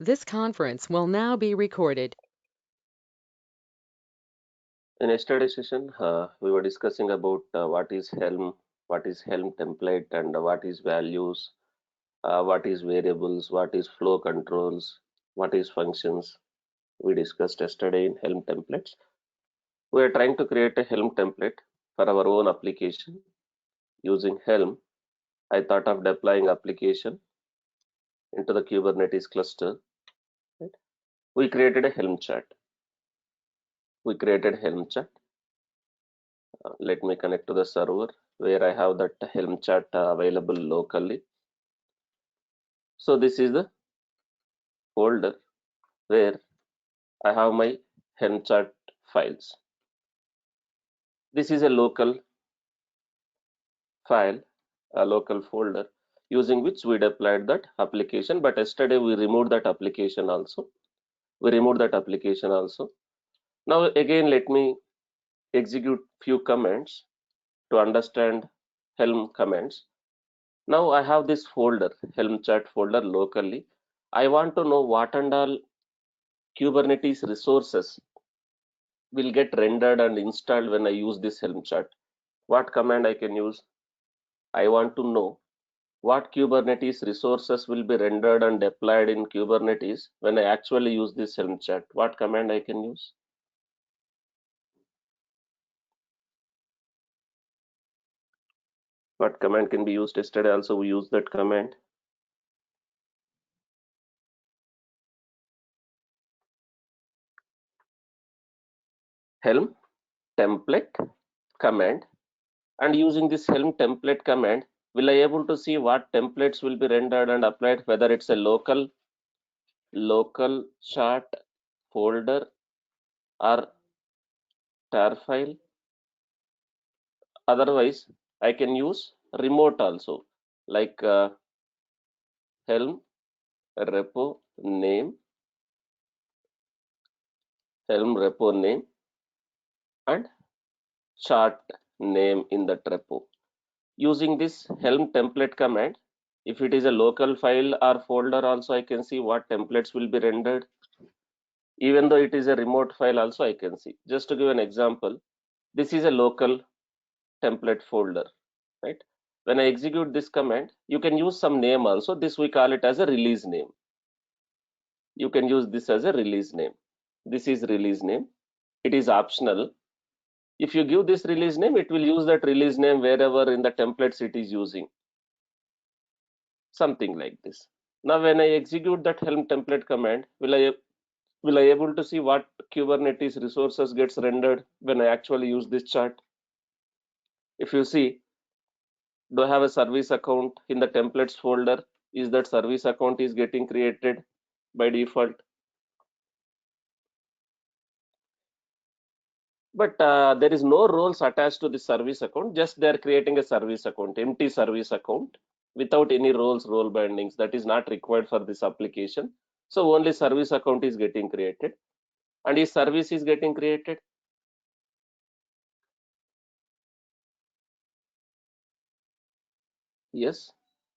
This conference will now be recorded. In yesterday's session, we were discussing about what is Helm template, and what is values, what is variables, what is flow controls, what is functions. We discussed yesterday in Helm templates. We are trying to create a Helm template for our own application using Helm. I thought of deploying application into the Kubernetes cluster. Right? We created a Helm chart. We created Helm chart. Let me connect to the server where I have that Helm chart available locally. So this is the folder where I have my Helm chart files. This is a local file, a local folder using which we deployed that application. But yesterday we removed that application also. Now again, let me execute few commands to understand Helm commands. Now I have this folder, Helm chart folder locally. I want to know what and all Kubernetes resources will get rendered and installed when I use this Helm chart. What command I can use? I want to know what Kubernetes resources will be rendered and deployed in Kubernetes when I actually use this Helm chart. What command I can use? What command can be used? Yesterday also we used that command. Helm template command. And using this Helm template command, will I able to see what templates will be rendered and applied, whether it's a local chart folder or tar file? Otherwise, I can use remote also, like Helm repo name, Helm repo name, and chart name in that repo. Using this Helm template command, if it is a local file or folder, also I can see what templates will be rendered. Even though it is a remote file, also I can see. Just to give an example, this is a local template folder, right? When I execute this command, you can use some name also. This we call it as a release name. You can use this as a release name. This is release name. It is optional. If you give this release name, it will use that release name wherever in the templates it is using. Something like this. Now when I execute that Helm template command, will I able to see what Kubernetes resources gets rendered when I actually use this chart? If you see, do I have a service account in the templates folder? Is that service account is getting created by default? But there is no roles attached to the service account. Just they are creating a service account, empty service account without any roles, role bindings. That is not required for this application. So only service account is getting created, and is service is getting created. Yes,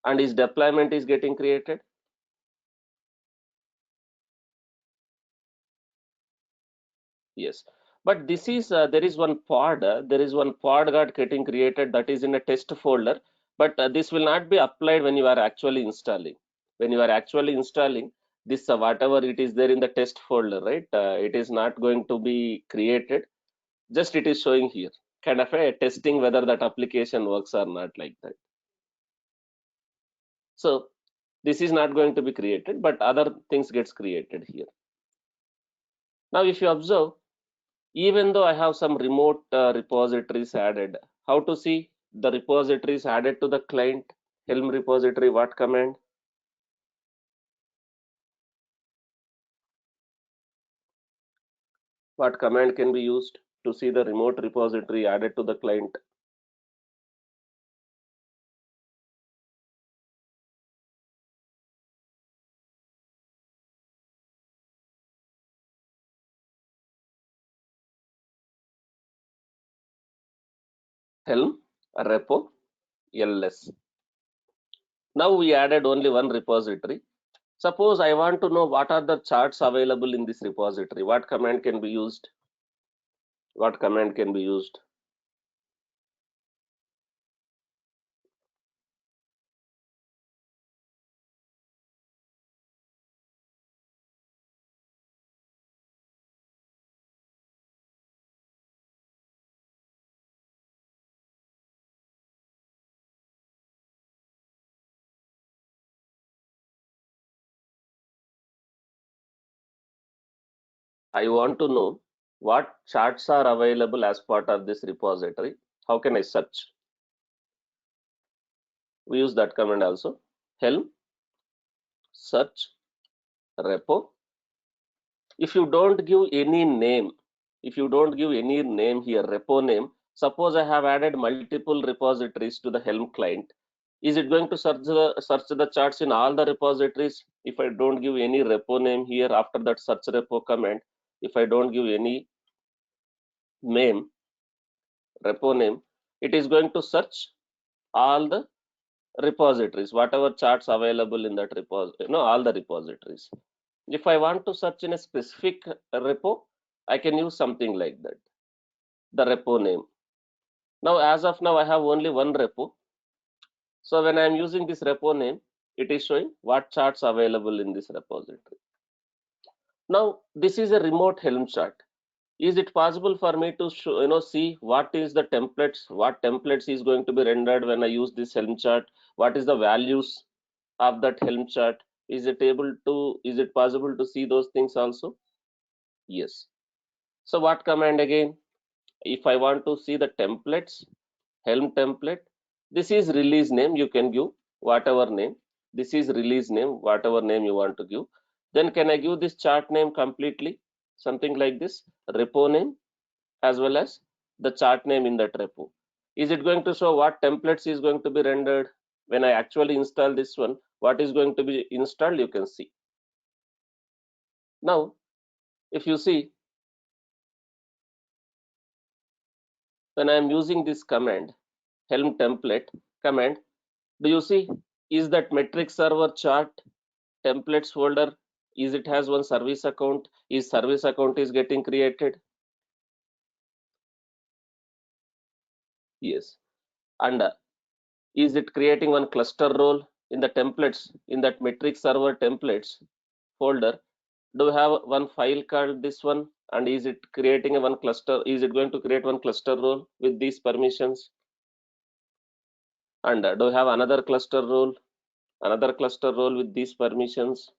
and is deployment is getting created. Yes, but this is there is one pod. There is one pod got getting created that is in a test folder. But this will not be applied when you are actually installing. When you are actually installing this, whatever it is there in the test folder, right? It is not going to be created. Just it is showing here, kind of a testing whether that application works or not, like that. So this is not going to be created, but other things gets created here. Now, if you observe, even though I have some remote repositories added, how to see the repositories added to the client Helm repository? What command? What command can be used to see the remote repository added to the client? Helm repo ls. Now we added only one repository. Suppose I want to know what are the charts available in this repository. What command can be used? What command can be used? I want to know what charts are available as part of this repository. How can I search? We use that command also. Helm search repo. If you don't give any name, if you don't give any name here, repo name, suppose I have added multiple repositories to the Helm client, is it going to search the charts in all the repositories? If I don't give any repo name here after that search repo command, if I don't give any name, repo name, it is going to search all the repositories, whatever charts available in that repository, all the repositories. If I want to search in a specific repo, I can use something like that, the repo name. Now, as of now, I have only one repo. So when I'm using this repo name, it is showing what charts available in this repository. Now, this is a remote Helm chart. Is it possible for me to show, see what is the templates, what templates is going to be rendered when I use this Helm chart? What is the values of that Helm chart? Is it possible to see those things also? Yes. So what command again? If I want to see the templates, Helm template, this is release name, you can give whatever name. This is release name, whatever name you want to give. Then can I give this chart name completely? Something like this, repo name as well as the chart name in that repo. Is it going to show what templates is going to be rendered? When I actually install this one, what is going to be installed, you can see. Now, if you see, when I am using this command, Helm template command, do you see, is that metric server chart templates folder, is it has one service account, is service account is getting created? Yes. And is it creating one cluster role in the templates, in that metric server templates folder? Do you have one file called this one, and is it creating a one cluster, is it going to create one cluster role with these permissions? And do you have another cluster role, with these permissions?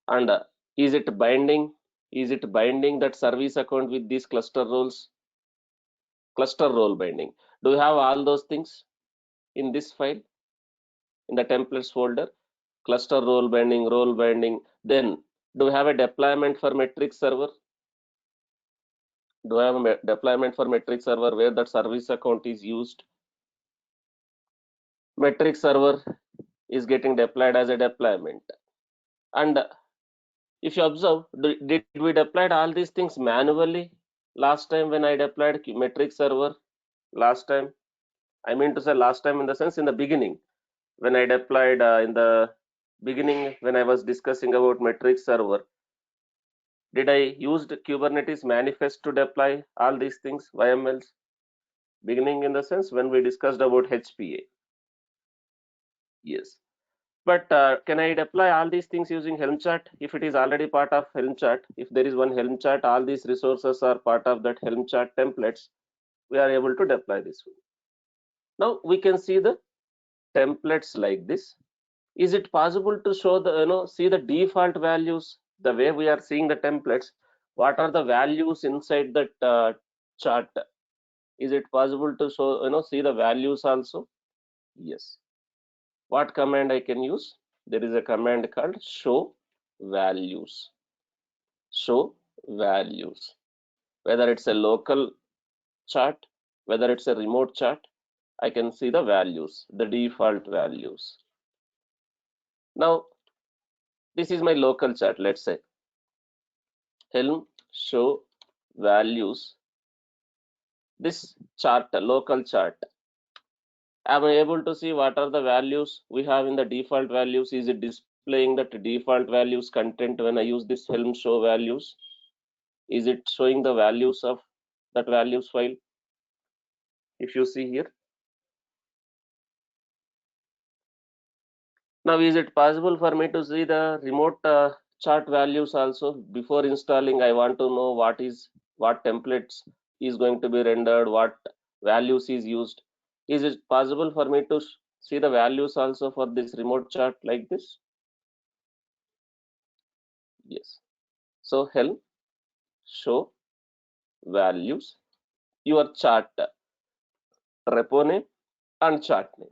And is it binding, that service account with these cluster roles? Cluster role binding, do you have all those things in this file, in the templates folder? Cluster role binding. Then do you have a deployment for metric server? Do I have a deployment for metric server where that service account is used? Metric server is getting deployed as a deployment. And if you observe, did we deployed all these things manually last time when I deployed metric server? Last time, I mean to say last time in the sense in the beginning, when I deployed in the beginning, when I was discussing about metric server, did I use the Kubernetes manifest to deploy all these things, YMLs? Beginning in the sense when we discussed about HPA. Yes. But can I deploy all these things using Helm chart? If it is already part of Helm chart, if there is one Helm chart, all these resources are part of that Helm chart templates, we are able to deploy this one. Now we can see the templates like this. Is it possible to show the, see the default values, the way we are seeing the templates? What are the values inside that chart? Is it possible to show, see the values also? Yes. What command I can use? There is a command called show values. Show values. Whether it's a local chart, whether it's a remote chart, I can see the values, the default values. Now, this is my local chart. Let's say Helm show values. This chart, local chart, am I able to see what are the values we have in the default values? Is it displaying that default values content when I use this helm show values? Is it showing the values of that values file? If you see here, now is it possible for me to see the remote chart values also? Before installing, I want to know what templates is going to be rendered, what values is used. Is it possible for me to see the values also for this remote chart like this? Yes. So helm show values, your chart repo name and chart name.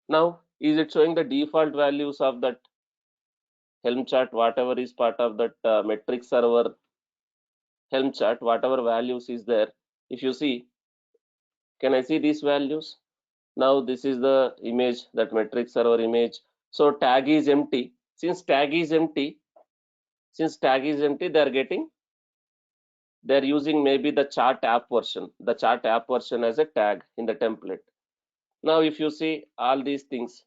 Now, is it showing the default values of that helm chart, whatever is part of that metric server helm chart, whatever values is there? If you see, can I see these values? Now this is the image, that metric server image. So tag is empty. Since tag is empty, they're using maybe the chart app version as a tag in the template. Now if you see all these things,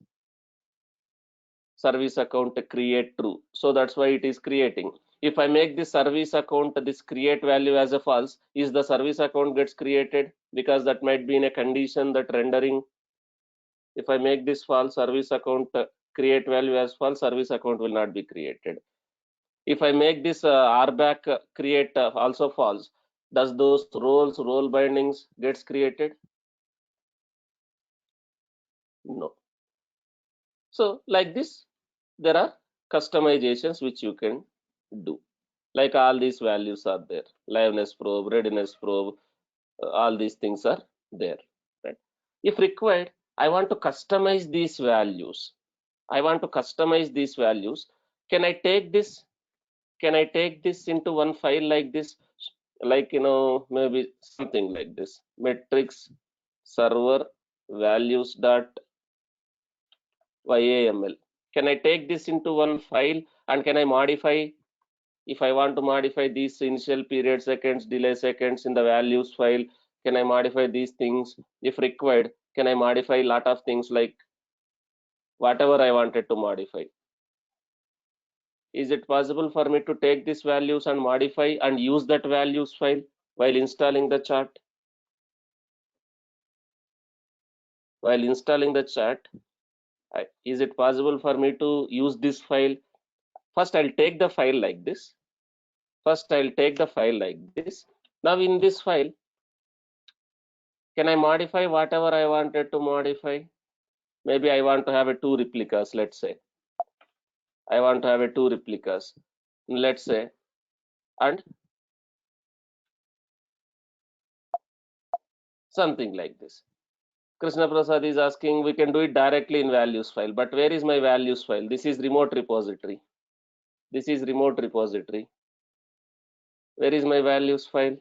service account create true, so that's why it is creating. If I make this service account this create value as a false, is the service account gets created? Because that might be in a condition that rendering. If I make this false, service account create value as false, service account will not be created. If I make this rback create also false, does those role bindings gets created? No. So like this, there are customizations which you can do. Like all these values are there. Liveness probe, readiness probe, all these things are there. Right? If required, I want to customize these values. Can I take this? Can I take this into one file like this? Like maybe something like this. Metrics server values dot YAML. Can I take this into one file and can I modify? If I want to modify these initial period seconds, delay seconds in the values file, can I modify these things? If required, can I modify a lot of things like whatever I wanted to modify? Is it possible for me to take these values and modify and use that values file while installing the chart? While installing the chart, is it possible for me to use this file? First, I'll take the file like this. Now in this file, can I modify whatever I wanted to modify? Maybe I want to have a two replicas, let's say. I want to have a two replicas, let's say, and something like this. Krishna Prasad is asking, we can do it directly in values file, but where is my values file? This is remote repository. Where is my values file?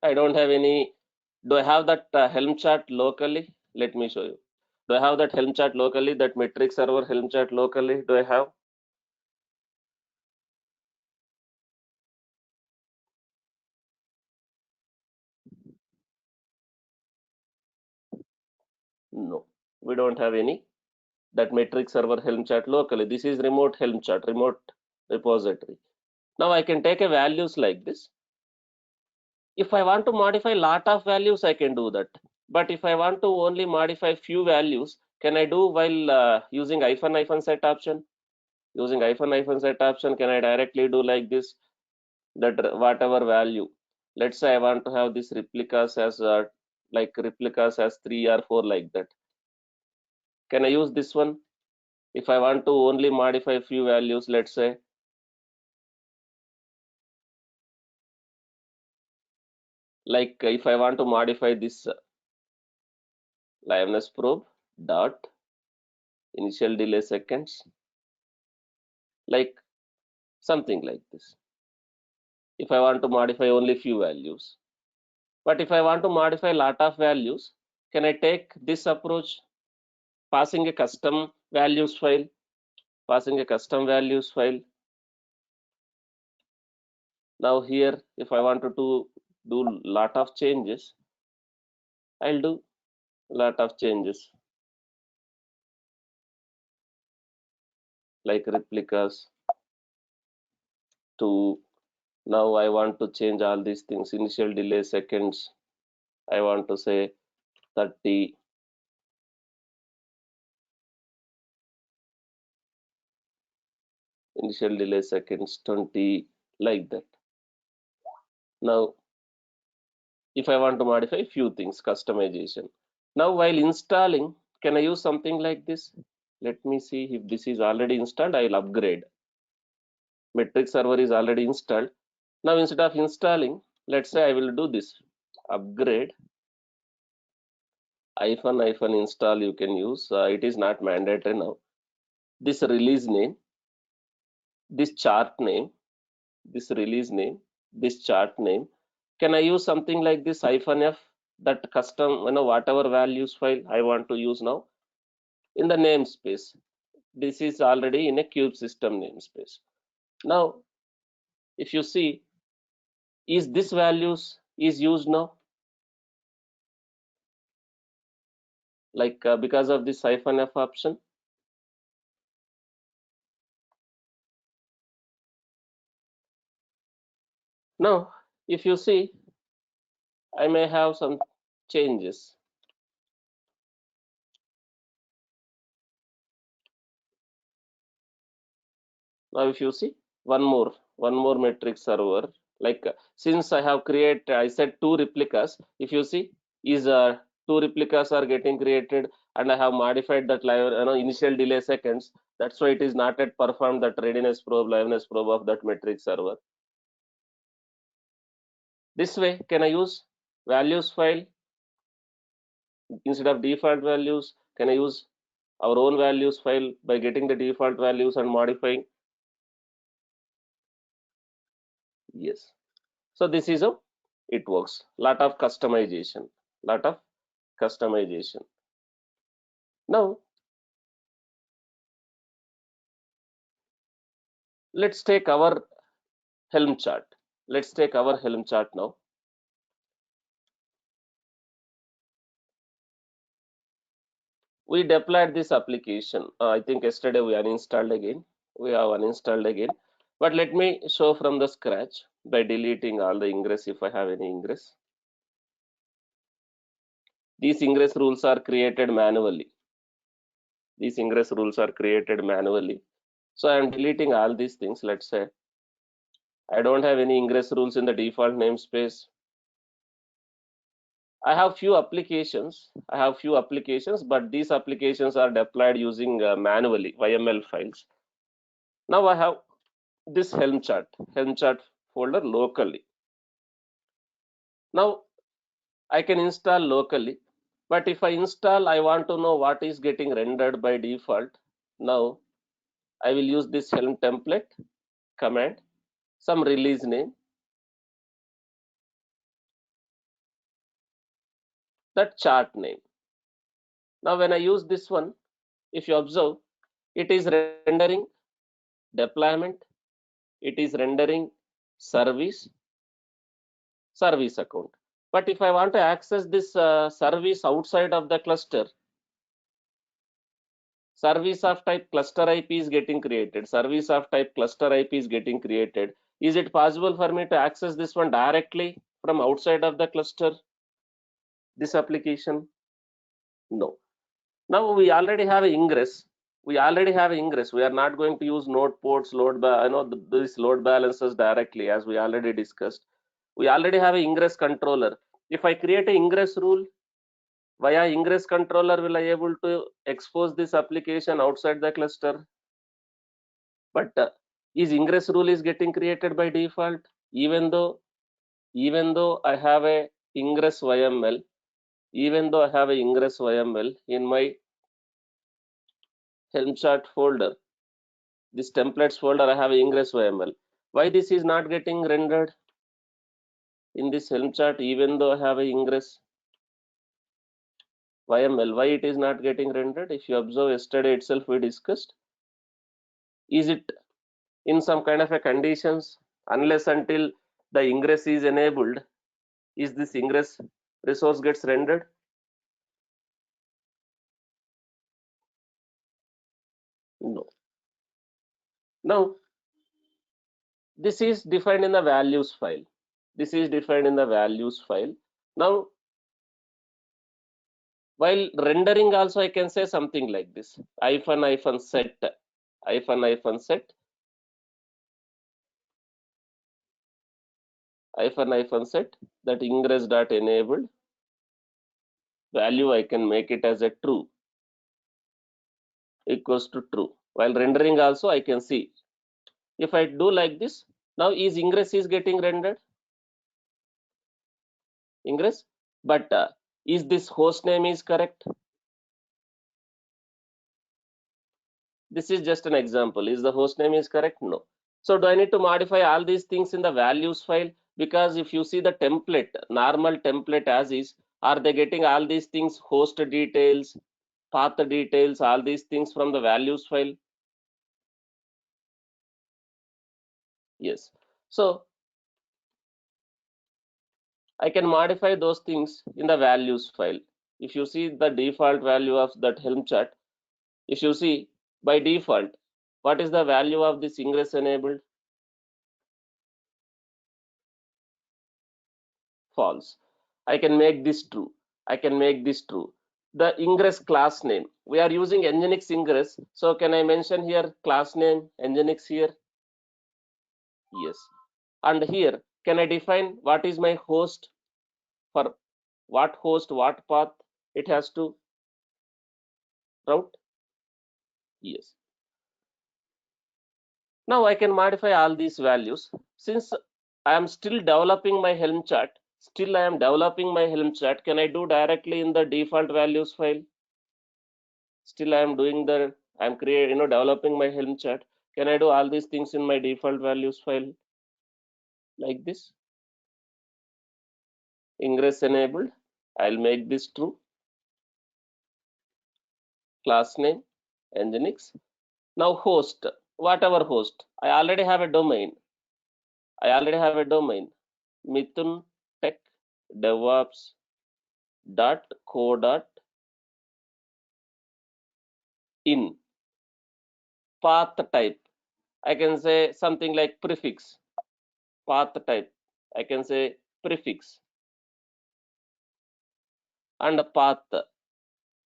I don't have any. Do I have that Helm chart locally? Let me show you. Do I have that Helm chart locally? That metric server Helm chart locally? Do I have? No, we don't have any that metric server Helm chart locally. This is remote Helm chart, remote repository. Now I can take a values like this. If I want to modify lot of values, I can do that. But if I want to only modify few values, can I do while using hyphen set option? Using hyphen set option, can I directly do like this? That whatever value. Let's say I want to have this replicas as like replicas as 3 or 4 like that. Can I use this one? If I want to only modify few values, let's say like if I want to modify this liveness probe dot initial delay seconds, like something like this. If I want to modify only few values, but if I want to modify lot of values, can I take this approach, passing a custom values file, Now here, if I wanted to do lot of changes, I'll do lot of changes. like replicas to, now I want to change all these things. Initial delay seconds, I want to say 30. Initial delay seconds 20, like that. Now if I want to modify few things, customization. Now while installing, can I use something like this? Let me see if this is already installed. I will upgrade. Metric server is already installed. Now instead of installing, let's say I will do this. Upgrade hyphen install you can use. It is not mandatory now. This release name, this chart name, this release name, this chart name. Can I use something like this hyphen F, that custom, whatever values file I want to use now in the namespace. This is already in a cube system namespace. Now, if you see, is this values is used now? Like because of this hyphen F option. Now, if you see, I may have some changes. Now, if you see, one more metric server. Like since I have created, I said two replicas. If you see, is two replicas are getting created, and I have modified that initial delay seconds. That's why it is not yet performed that readiness probe, liveness probe of that metric server. This way, can I use values file instead of default values? Can I use our own values file by getting the default values and modifying? Yes. So this is how it works. Lot of customization. Lot of customization. Now let's take our Helm chart. Let's take our Helm chart now. We deployed this application. I think yesterday we uninstalled again. We have uninstalled again. But let me show from the scratch by deleting all the ingress if I have any ingress. These ingress rules are created manually. These ingress rules are created manually. So I am deleting all these things. Let's say I don't have any ingress rules in the default namespace. I have few applications. But these applications are deployed using manually YML files. Now I have this Helm chart folder locally. Now I can install locally, but if I install, I want to know what is getting rendered by default. Now I will use this Helm template command, some release name, that chart name. Now when I use this one, if you observe, it is rendering deployment, it is rendering service account. But if I want to access this service outside of the cluster, service of type cluster IP is getting created. Service of type cluster IP is getting created. Is it possible for me to access this one directly from outside of the cluster? This application? No. Now we already have ingress. We are not going to use node ports, these load balancers directly, as we already discussed. We already have an ingress controller. If I create an ingress rule, via ingress controller, will I able to expose this application outside the cluster? But is ingress rule is getting created by default, even though I have a ingress YML, in my Helm chart folder, this templates folder, I have ingress YML. Why this is not getting rendered in this Helm chart, even though I have a ingress YML? Why it is not getting rendered? If you observe, yesterday itself we discussed. Is it in some kind of a conditions? Unless until the ingress is enabled, is this ingress resource gets rendered? No. Now, this is defined in the values file. This is defined in the values file. Now, while rendering also I can say something like this. Set, set, set that ingress dot enabled value I can make it as a true equals to true. While rendering also I can see. If I do like this, now is ingress is getting rendered, ingress, but is this host name is correct? This is just an example. Is the host name is correct? No. So do I need to modify all these things in the values file? Because if you see the template, normal template as is, are they getting all these things, host details, path details, all these things from the values file? Yes. So I can modify those things in the values file. If you see the default value of that Helm chart, if you see by default, what is the value of this ingress enabled? False. I can make this true. I can make this true. The ingress class name. We are using Nginx ingress. So can I mention here class name Nginx here? Yes. And here, can I define what is my host, for what host, what path it has to route? Yes. Now I can modify all these values. Since I am still developing my Helm chart, can I do directly in the default values file? Still I am doing the, I'm creating, developing my Helm chart. Can I do all these things in my default values file like this? Ingress enabled. I'll make this true. Class name Nginx. Now host, whatever host. I already have a domain. Mithun Tech DevOps dot co dot in. Path type, I can say something like prefix. Path type, I can say prefix. And a path,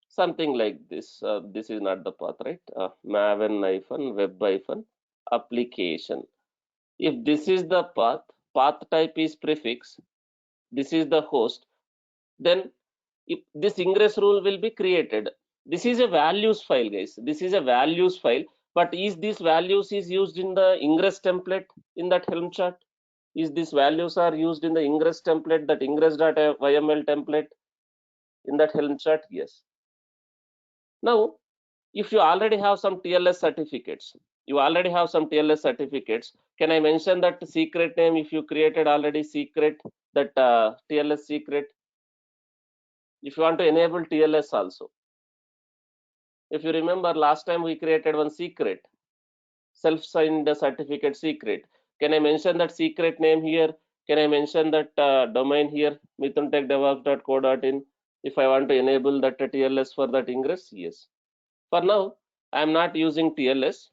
something like this. This is not the path, right? Maven web application. If this is the path type is prefix, this is the host, then if this ingress rule will be created. This is a values file, guys. This is a values file. But is this values is used in the ingress template in that Helm chart? Is these values are used in the ingress template, that ingress.yml template in that Helm chart? Yes. Now, if you already have some TLS certificates, can I mention that secret name if you created already secret, that TLS secret? If you want to enable TLS also, if you remember last time we created one secret, self-signed certificate secret. Can I mention that secret name here? Can I mention that domain here, mithuntechdevops.co.in, if I want to enable that TLS for that ingress? Yes. For now, I am not using TLS.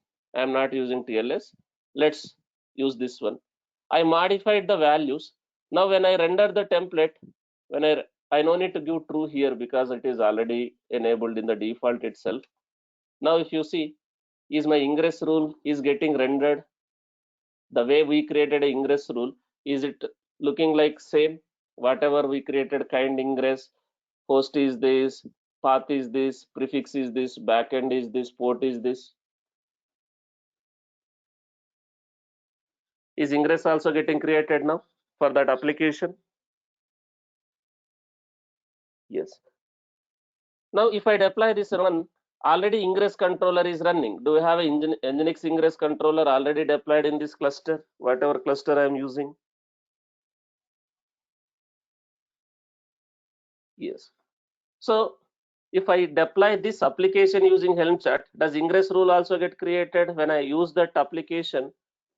Let's use this one. I modified the values. Now when I render the template, when I no need to give true here because it is already enabled in the default itself. Now if you see, is my ingress rule is getting rendered the way we created a ingress rule? Is it looking like same? Whatever we created, kind ingress, host is this, path is this, prefix is this, backend is this, port is this. Is ingress also getting created now for that application? Yes. Now if I deploy this run, already ingress controller is running. Do we have an Nginx ingress controller already deployed in this cluster, whatever cluster I am using? Yes. So if I deploy this application using Helm chart, does ingress rule also get created? When I use that application,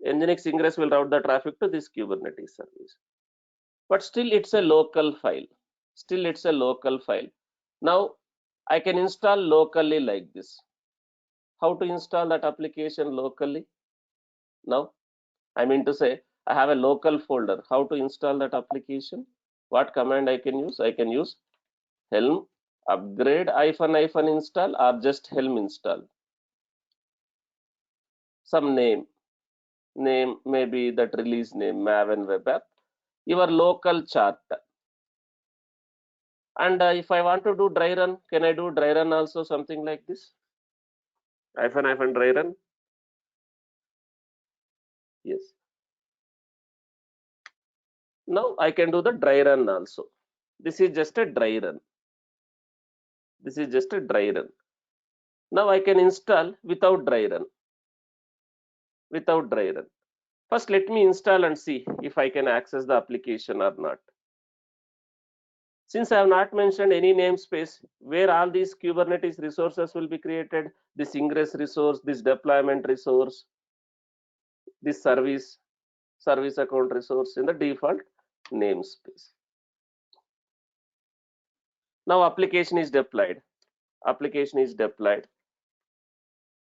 Nginx ingress will route the traffic to this Kubernetes service. But still it's a local file. Now I can install locally like this. How to install that application locally? Now, I mean to say, I have a local folder. How to install that application? What command I can use? I can use helm upgrade hyphen install or just helm install. Some name maybe that release name Maven web app, your local chart. And if I want to do dry run, can I do dry run also something like this? Hyphen dry run. Yes. Now I can do the dry run also. This is just a dry run. This is just a dry run. Now I can install without dry run. Without dry run. First, let me install and see if I can access the application or not. Since I have not mentioned any namespace where all these Kubernetes resources will be created, this ingress resource, this deployment resource, this service account resource in the default namespace. Now application is deployed. Application is deployed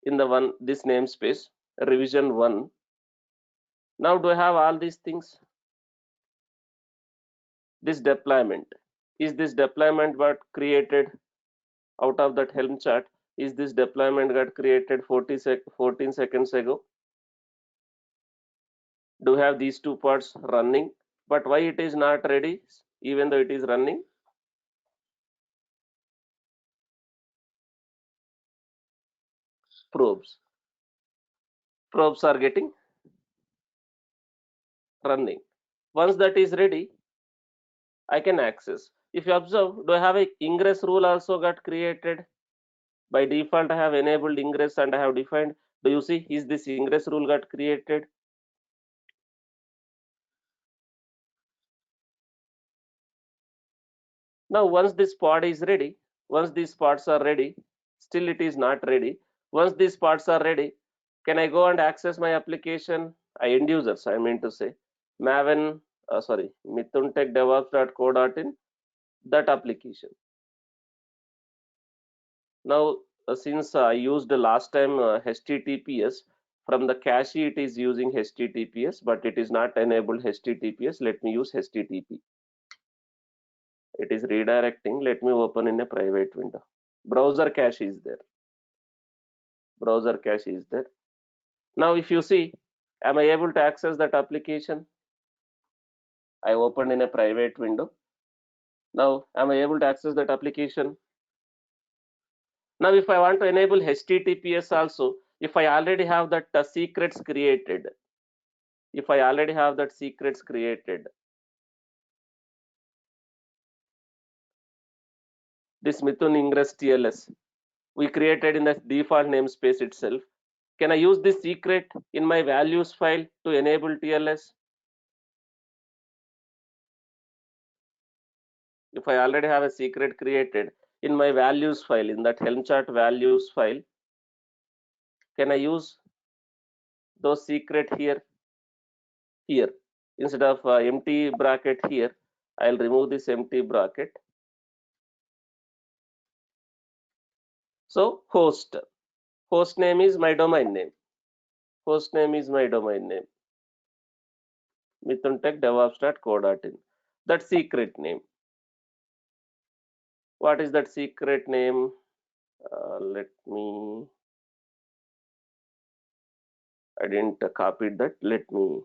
in the this namespace revision 1. Now do I have all these things? This deployment, is this deployment got created out of that Helm chart? Is this deployment got created 14 seconds ago? Do have these two parts running? But why it is not ready even though it is running? Probes are getting running. Once that is ready, I can access. If you observe, do I have a ingress rule also got created? By default, I have enabled ingress and I have defined. Do you see, is this ingress rule got created? Now, once this pod is ready, once these pods are ready, still it is not ready. Once these pods are ready, can I go and access my application? End users, I mean to say, Maven, mithuntechdevops.co.in, that application. Now, since I used last time HTTPS, from the cache it is using HTTPS, but it is not enabled HTTPS. Let me use HTTP. It is redirecting. Let me open in a private window. Browser cache is there. Browser cache is there. Now, if you see, am I able to access that application? I opened in a private window. Now, am I able to access that application? Now, if I want to enable HTTPS also, if I already have that secrets created, if I already have that secrets created, this Mithun Ingress TLS, we created in the default namespace itself. Can I use this secret in my values file to enable TLS? If I already have a secret created in my values file, in that Helm chart values file, can I use those secret here? Here, instead of empty bracket here, I'll remove this empty bracket. So host name is my domain name. Host name is my domain name. mithuntechdevops.co.in. That secret name. What is that secret name? Let me. I didn't copy that. Let me.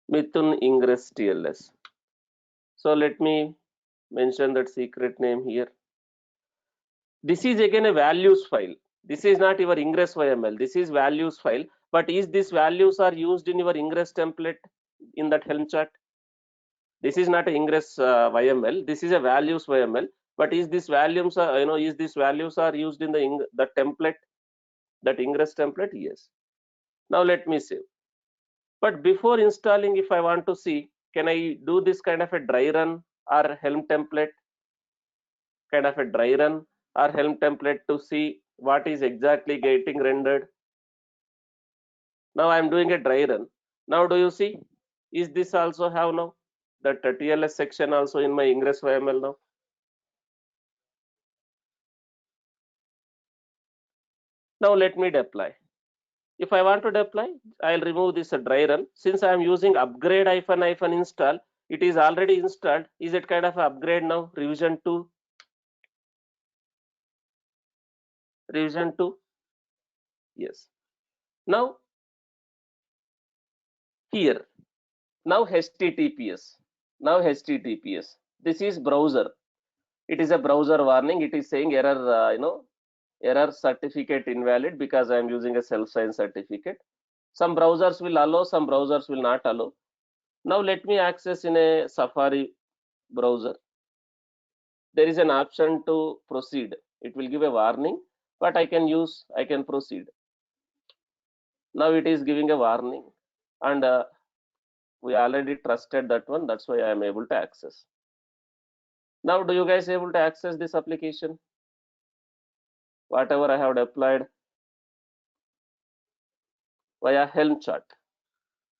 Mithun Ingress TLS. So let me mention that secret name here. This is again a values file. This is not your ingress YML. This is values file. But is this values are used in your ingress template in that Helm chart? This is not a ingress YML. This is a values YML. But is this values is this values are used in the template, that ingress template? Yes. Now let me save. But before installing, if I want to see, can I do this kind of a dry run or Helm template? Kind of a dry run or Helm template to see what is exactly getting rendered. Now I am doing a dry run. Now do you see, is this also have now that TLS section also in my ingress YML now? Now let me deploy. If I want to deploy, I'll remove this dry run. Since I am using upgrade hyphen install, it is already installed. Is it kind of an upgrade now? Revision 2, revision 2. Yes. Now here, now HTTPS. Now HTTPS. This is browser. It is a browser warning. It is saying error, error certificate invalid because I am using a self-signed certificate. Some browsers will allow, some browsers will not allow. Now let me access in a Safari browser. There is an option to proceed. It will give a warning, but I can proceed. Now it is giving a warning, and we already trusted that one. That's why I am able to access. Now, do you guys able to access this application? Whatever I have deployed via Helm chart.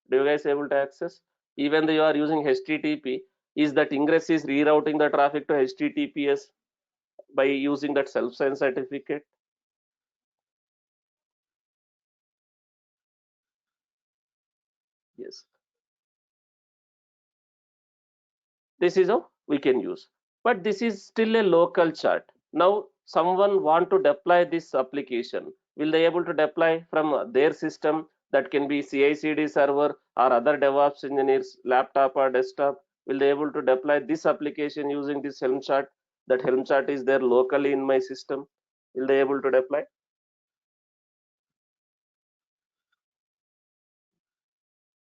Do you guys able to access? Even though you are using HTTP, is that Ingress is rerouting the traffic to HTTPS by using that self-sign certificate? Yes. This is how we can use, but this is still a local chart. Now someone want to deploy this application, will they able to deploy from their system? That can be CI/CD server or other DevOps engineers laptop or desktop. Will they able to deploy this application using this Helm chart? That Helm chart is there locally in my system. Will they able to deploy?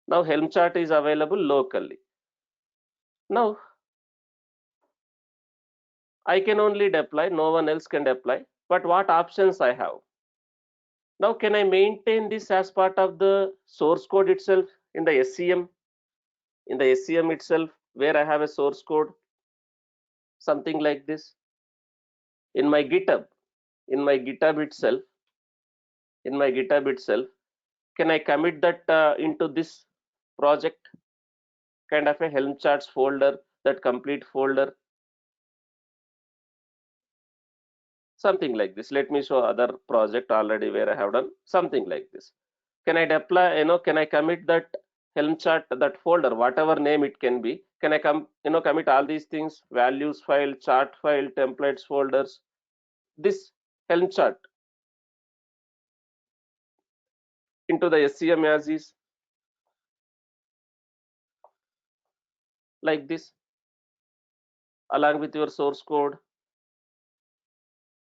Now Helm chart is available locally. Now I can only deploy, no one else can deploy, but what options I have? Now, can I maintain this as part of the source code itself in the SCM? In the SCM itself, where I have a source code, something like this. In my GitHub, in my GitHub itself, in my GitHub itself, can I commit that into this project, kind of a Helm charts folder, that complete folder, something like this. Let me show other project already where I have done something like this. Can I deploy, can I commit that Helm chart, that folder, whatever name it can be? Can I commit all these things, values file, chart file, templates folders, this Helm chart into the SCM as is, like this, along with your source code?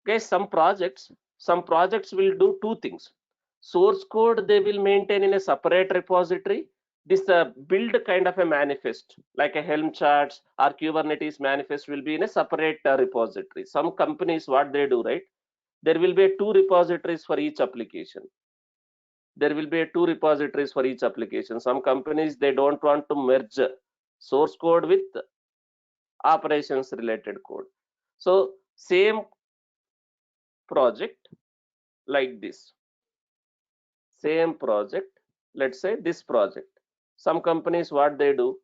Guys, some projects will do two things. Source code they will maintain in a separate repository. This build kind of a manifest, like a Helm charts or Kubernetes manifest, will be in a separate repository. Some companies, what they do, right, there will be two repositories for each application. There will be two repositories for each application. Some companies, they don't want to merge source code with operations related code. So same project, like this, same project, let's say this project, some companies, what they do,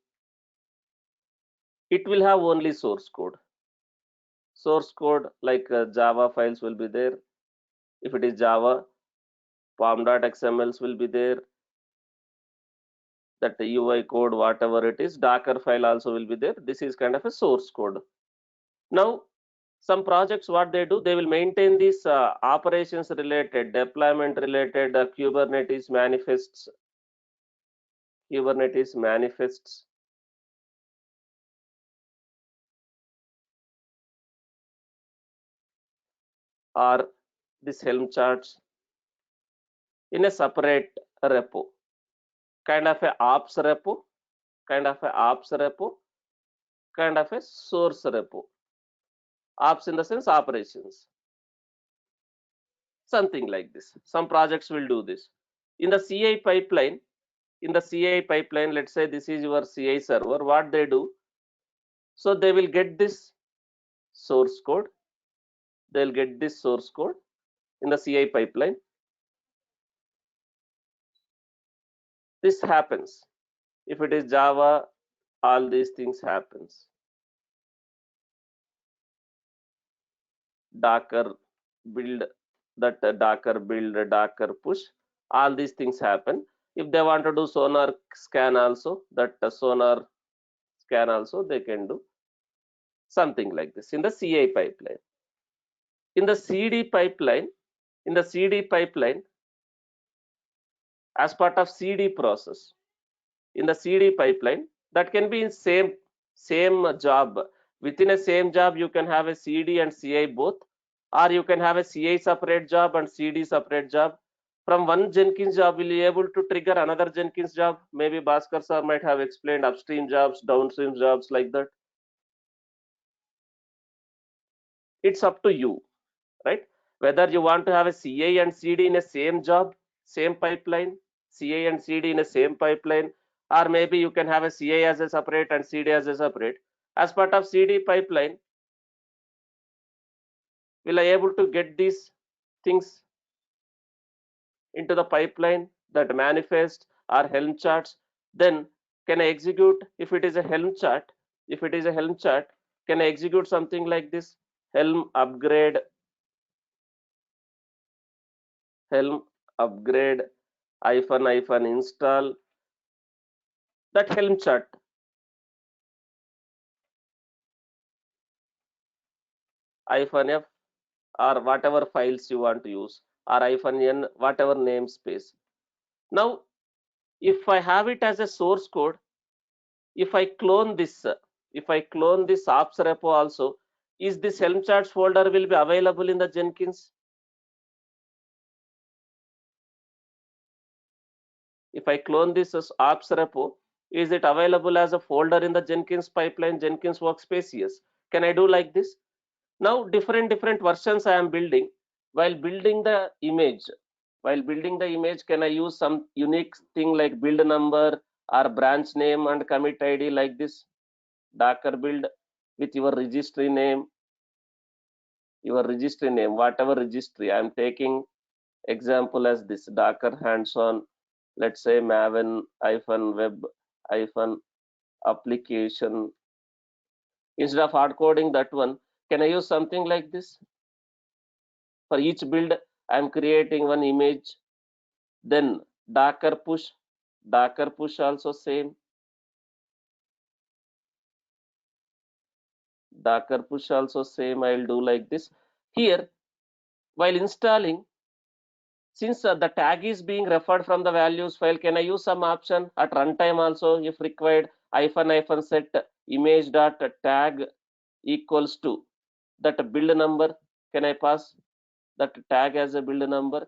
it will have only source code, like Java files will be there. If it is Java, pom.xmls will be there, that the UI code, whatever it is, Docker file also will be there. This is kind of a source code. Now some projects, what they do, they will maintain these operations related, deployment related Kubernetes manifests or this Helm charts in a separate repo, kind of a ops repo, kind of a ops repo, kind of a source repo. Ops in the sense operations, something like this. Some projects will do this. In the CI pipeline, let's say this is your CI server, what they do, so they will get this source code, they'll get this source code in the CI pipeline. This happens. If it is Java, all these things happens. Docker build that Docker build, Docker push, all these things happen. If they want to do sonar scan also, that sonar scan also they can do something like this in the CI pipeline. In the CD pipeline, in the CD pipeline, as part of CD process, in the CD pipeline, that can be in same job. Within a same job, you can have a CD and CI both, or you can have a CI separate job and CD separate job. From one Jenkins job, will you able to trigger another Jenkins job? Maybe Bhaskar sir might have explained upstream jobs, downstream jobs like that. It's up to you, right? Whether you want to have a CA and CD in a same job, same pipeline, CA and CD in a same pipeline, or maybe you can have a CA as a separate and CD as a separate. As part of CD pipeline, will I able to get these things into the pipeline, that manifest or Helm charts? Then can I execute if it is a Helm chart? If it is a Helm chart, can I execute something like this? Helm upgrade, Helm upgrade, hyphen install that Helm chart, hyphen F, or whatever files you want to use, or hyphen N, whatever namespace. Now, if I have it as a source code, if I clone this, if I clone this ops repo also, is this Helm charts folder will be available in the Jenkins? If I clone this as ops repo, is it available as a folder in the Jenkins pipeline, Jenkins workspace? Yes. Can I do like this? Now different versions I am building. While building the image, can I use some unique thing like build number or branch name and commit ID like this? Docker build with your registry name, whatever registry. I am taking example as this Docker hands-on, let's say Maven web application. Instead of hard coding that one, can I use something like this? For each build, I am creating one image. Then Docker push also same. Docker push also same. I'll do like this. Here, while installing, since the tag is being referred from the values file, can I use some option at runtime also, if required, hyphen set image dot tag equals to that build number? Can I pass that tag as a build number?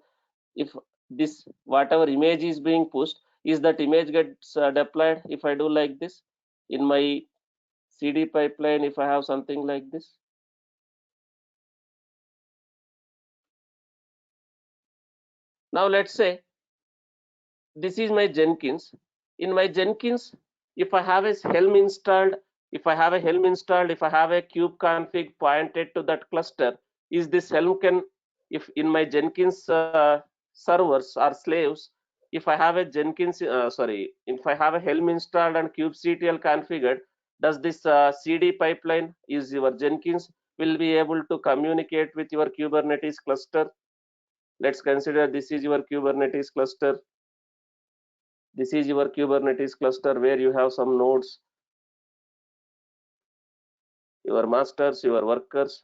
If this whatever image is being pushed, is that image gets deployed if I do like this in my CD pipeline? If I have something like this, now let's say this is my Jenkins. In my Jenkins, if I have a Helm installed, if I have a kube config pointed to that cluster, is this Helm can, if in my Jenkins servers or slaves, if I have a Jenkins, if I have a Helm installed and kubectl configured, does this CD pipeline, is your Jenkins will be able to communicate with your Kubernetes cluster? Let's consider this is your Kubernetes cluster. This is your Kubernetes cluster where you have some nodes, your masters, your workers.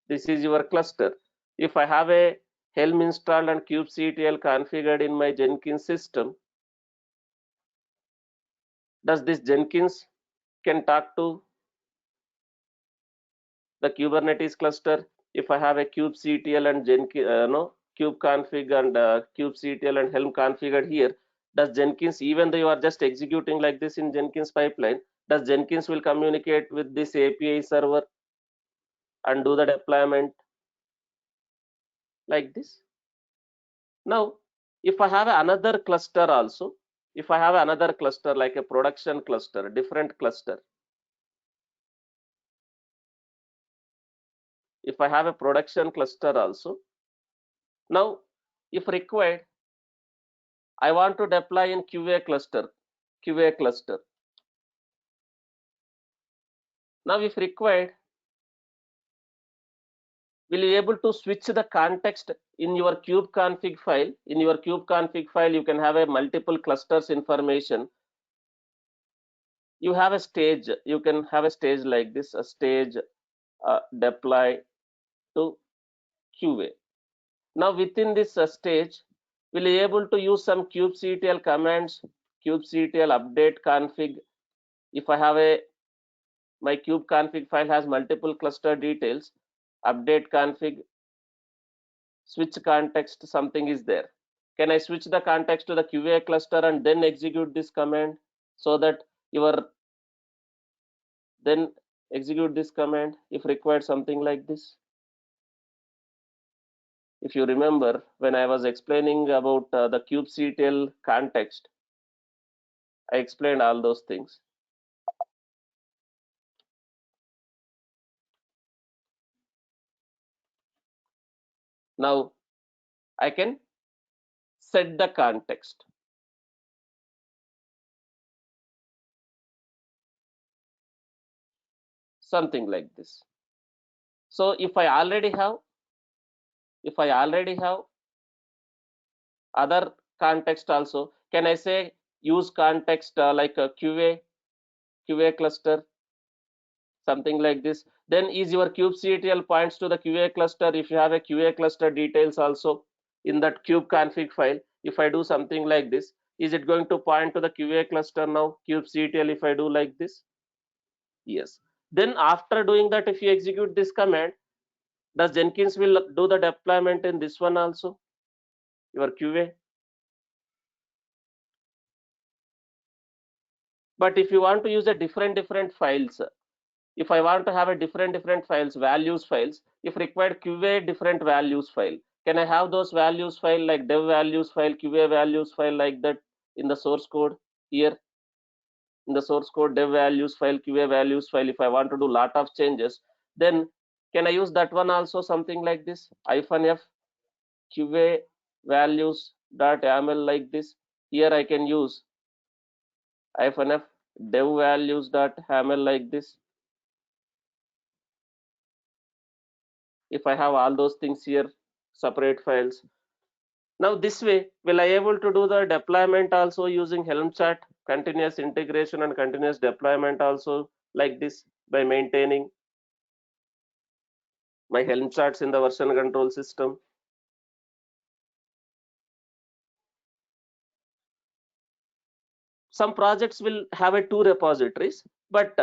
This is your cluster. If I have a Helm installed and kubectl configured in my Jenkins system, does this Jenkins can talk to the Kubernetes cluster? If I have a kubectl and Jenkins, kube config and kubectl and Helm configured here, does Jenkins, even though you are just executing like this in Jenkins pipeline, does Jenkins will communicate with this API server and do the deployment like this? Now, if I have another cluster also, if I have another cluster like a production cluster, different cluster, if I have a production cluster also, now if required, I want to deploy in QA cluster. Now if required, will you able to switch the context in your kubeconfig file? In your kubeconfig file, you can have a multiple clusters information. You have a stage. You can have a stage like this, a stage deploy to QA. Now within this stage, we'll be able to use some kubectl commands, kubectl update config. If I have a my kubeconfig file has multiple cluster details, update config, switch context, something is there. Can I switch the context to the QA cluster and then execute this command so that your then execute this command if required, something like this? If you remember when I was explaining about the kubectl context, I explained all those things. Now I can set the context, something like this. So if I already have other context also, can I say use context like a QA cluster, something like this? Then is your kubectl points to the QA cluster. If you have a QA cluster details also in that kubeconfig file, if I do something like this, is it going to point to the QA cluster now, kubectl, if I do like this? Yes. Then after doing that, if you execute this command, does Jenkins will do the deployment in this one also, your QA? But if you want to use a different files, if I want to have a different files, values files, if required QA different values file, can I have those values file like dev values file, QA values file like that in the source code here? In the source code, dev values file, QA values file, if I want to do lot of changes, then can I use that one also, something like this? -f QA values dot yaml like this. Here I can use -f dev values dot yaml like this. If I have all those things here, separate files. Now this way, will I able to do the deployment also using Helm chart, continuous integration and continuous deployment also like this by maintaining my Helm charts in the version control system. Some projects will have a two repositories, but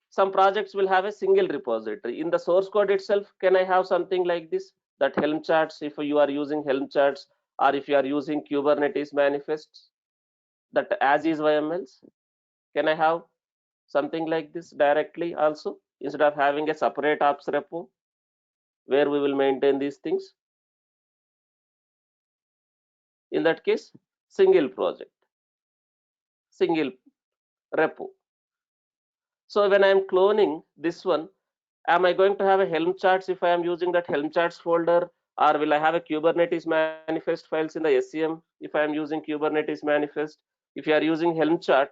some projects will have a single repository. In the source code itself, can I have something like this? That Helm charts, if you are using Helm charts, or if you are using Kubernetes manifests, that as is YMLs, can I have something like this directly also, instead of having a separate ops repo where we will maintain these things? In that case, single project, single repo. So when I am cloning this one, am I going to have a Helm charts if I am using that Helm charts folder, or will I have a Kubernetes manifest files in the SCM if I am using Kubernetes manifest? If you are using Helm chart,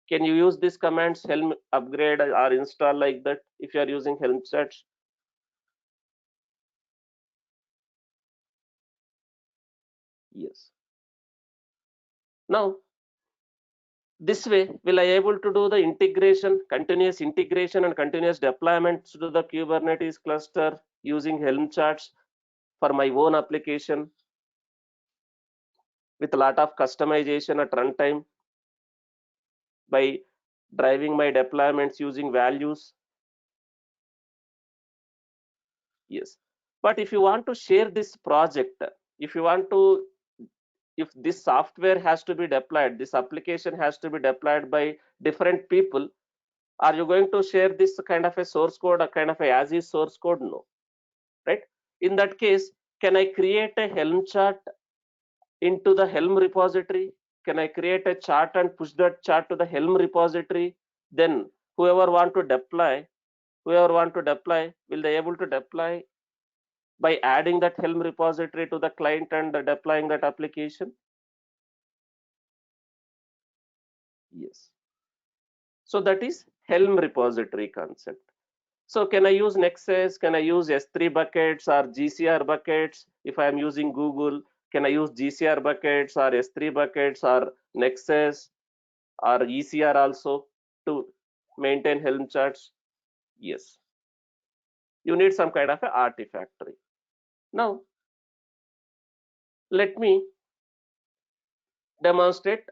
can you use these commands, Helm upgrade or install like that if you are using Helm charts? Yes. Now this way, will I able to do the integration, continuous integration and continuous deployment to the Kubernetes cluster using Helm charts for my own application with a lot of customization at runtime by driving my deployments using values? Yes. But if you want to share this project, if you want to, if this software has to be deployed, this application has to be deployed by different people, are you going to share this kind of a source code, a kind of a as is source code? No, right? In that case, can I create a Helm chart into the Helm repository? Can I create a chart and push that chart to the Helm repository? Then whoever want to deploy, will they able to deploy by adding that Helm repository to the client and deploying that application? Yes. So that is Helm repository concept. So can I use Nexus? Can I use S3 buckets or GCR buckets? If I am using Google, can I use GCR buckets or S3 buckets or Nexus or ECR also to maintain Helm charts? Yes. You need some kind of a artifactory. Now, let me demonstrate.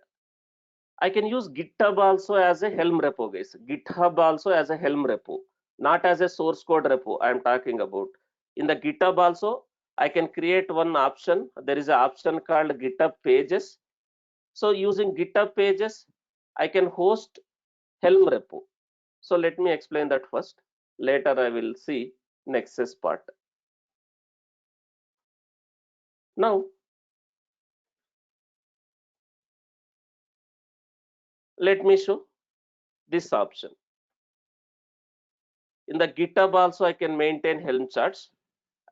I can use GitHub also as a Helm repo, guys. GitHub also as a Helm repo, not as a source code repo I am talking about. In the GitHub also, I can create one option. There is an option called GitHub pages. So using GitHub pages, I can host Helm repo. So let me explain that first. Later I will see Nexus part. Now, let me show this option. In the GitHub also I can maintain Helm charts.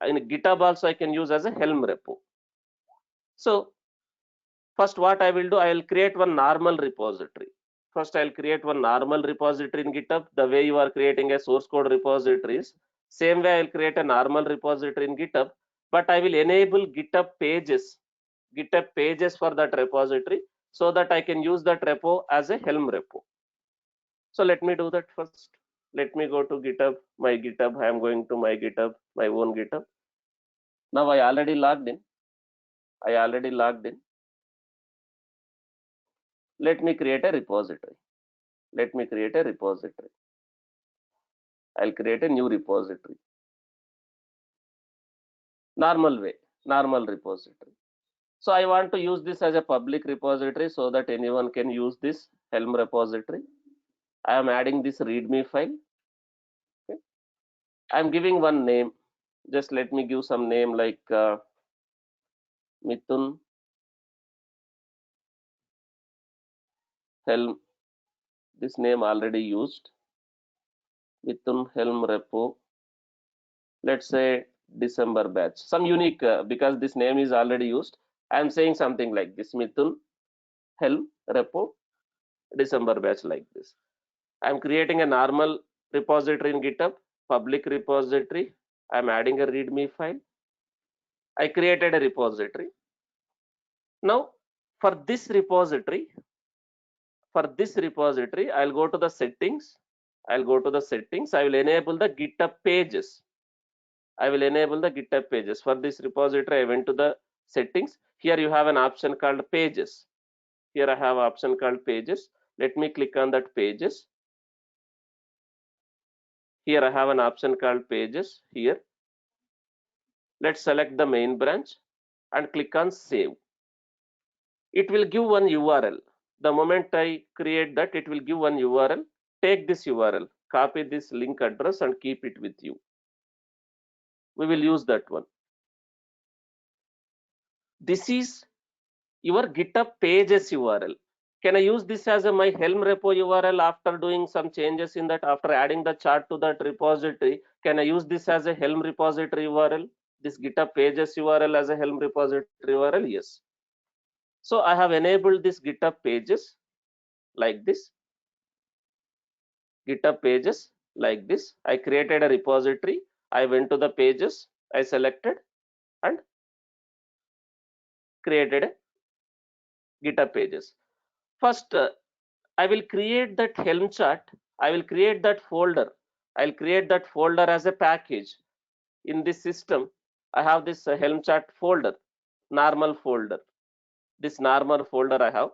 In GitHub also I can use as a Helm repo. So first what I will do, I will create one normal repository. First I will create one normal repository in GitHub. The way you are creating a source code repositories, same way I will create a normal repository in GitHub, but I will enable GitHub pages for that repository so that I can use that repo as a Helm repo. So let me do that first. Let me go to GitHub, my GitHub. I am going to my GitHub, my own GitHub. Now I already logged in. Let me create a repository. I'll create a new repository. Normal way, normal repository. So I want to use this as a public repository so that anyone can use this Helm repository. I am adding this README file. Okay. I'm giving one name. Just let me give some name like Mithun Helm. This name already used. Mithun Helm repo. Let's say December batch. Some unique because this name is already used. I'm saying something like this: Mithun Helm repo December batch, like this. I'm creating a normal repository in GitHub, public repository. I'm adding a README file. I created a repository. Now, for this repository, I'll go to the settings. I will enable the GitHub pages. For this repository, I went to the settings. Here you have an option called pages. Let me click on that pages. Here I have an option called pages. Here, let's select the main branch and click on save. It will give one URL. The moment I create that, it will give one URL. Take this URL, copy this link address and keep it with you. We will use that one. This is your GitHub pages URL. Can I use this as my Helm repo URL after doing some changes in that, after adding the chart to that repository? Can I use this as a Helm repository URL? This GitHub pages URL as a Helm repository URL? Yes. So I have enabled this GitHub pages like this. GitHub pages like this. I created a repository. I went to the pages. I selected and created a GitHub pages. First, I will create that Helm chart. I will create that folder. I'll create that folder as a package. In this system, I have this Helm chart folder, normal folder. This normal folder I have.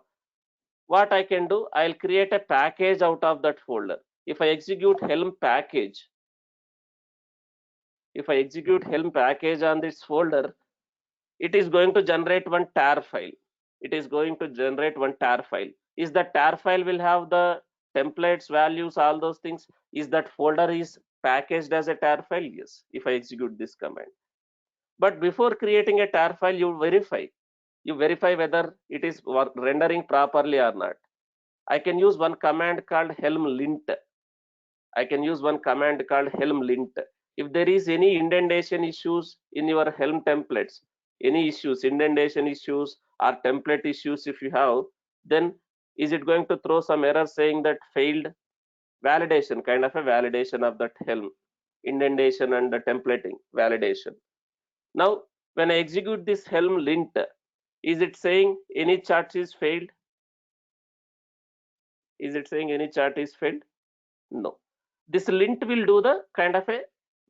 What I can do, I'll create a package out of that folder. If I execute Helm package on this folder, it is going to generate one tar file. Is the tar file will have the templates, values, all those things? Is that folder is packaged as a tar file? Yes, if I execute this command. But before creating a tar file, you verify whether it is rendering properly or not. I can use one command called helm lint. If there is any indentation issues in your Helm templates, indentation issues or template issues, if you have, then is it going to throw some error saying that failed validation, kind of a validation of that Helm? indentation and the templating validation. Now, when I execute this Helm lint, is it saying any chart is failed? Is it saying any chart is failed? No. This lint will do the kind of a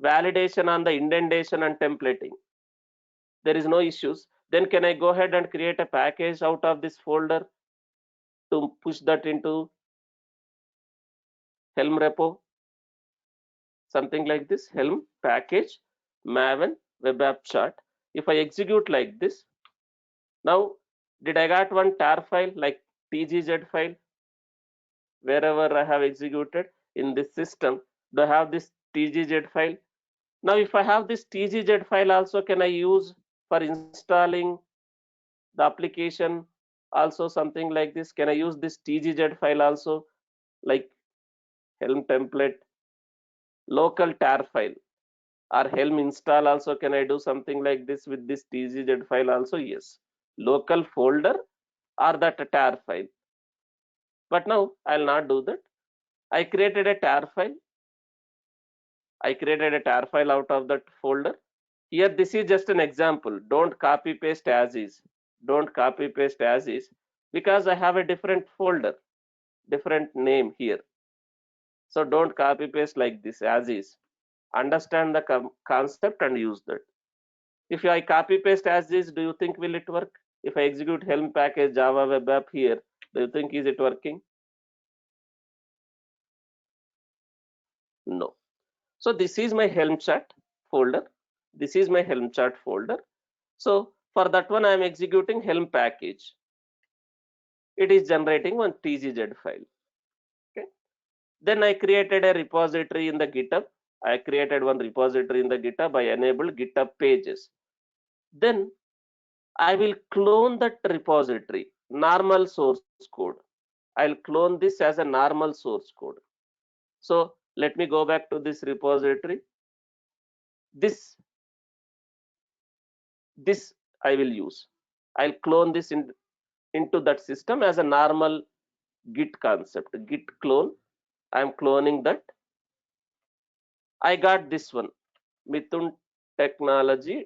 validation on the indentation and templating. There is no issues. Then can I go ahead and create a package out of this folder to push that into Helm repo? Something like this, Helm package, Maven, web app chart. If I execute like this, now did I got one tar file like tgz file wherever I have executed in this system? Do I have this tgz file? Now, if I have this tgz file also, can I use for installing the application also something like this? Can I use this tgz file also like Helm template, local tar file or Helm install also? Can I do something like this with this tgz file also? Yes. Local folder or that tar file. But now I'll not do that. I created a tar file. I created a tar file out of that folder. Here, this is just an example. Don't copy paste as is. Don't copy paste as is because I have a different folder, different name here. So don't copy paste like this as is. Understand the concept and use that. If I copy paste as is, do you think will it work? If I execute Helm package Java web app here, do you think is it working? No. So this is my Helm chart folder. This is my Helm chart folder. So for that one, I am executing Helm package. It is generating one tgz file. Okay. Then I created a repository in the GitHub. I created one repository in the GitHub. I enabled GitHub pages. Then I will clone that repository, normal source code. I'll clone this as a normal source code. So let me go back to this repository. This I will use. I'll clone this into that system as a normal Git concept. Git clone. I'm cloning that. I got this one, Mithun Technology,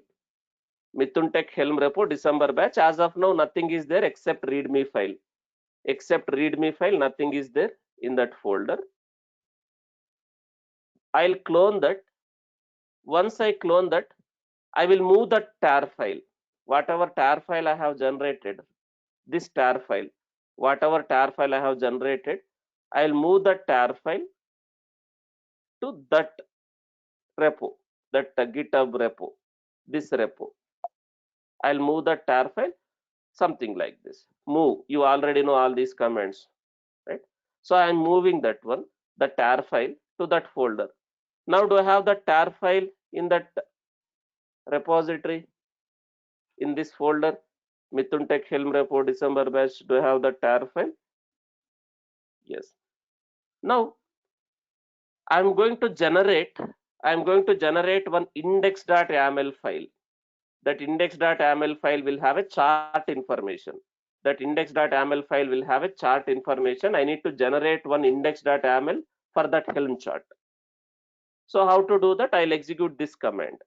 Mithun Tech Helm Repo December batch. As of now, nothing is there except README file. Except README file, nothing is there in that folder. I'll clone that. Once I clone that, I will move that tar file. Whatever tar file I have generated, this tar file, whatever tar file I have generated, I'll move that tar file to that repo, that GitHub repo, this repo. I'll move the tar file, something like this. Move, you already know all these commands, right? So I'm moving that one, the tar file to that folder. Now, do I have the tar file in that repository in this folder? Mithun Tech Helm Repo December batch. Do I have the tar file? Yes. Now, I'm going to generate one index.yaml file. That index.yaml file will have a chart information. That index.yaml file will have a chart information. I need to generate one index.yaml for that Helm chart. So how to do that? I'll execute this command.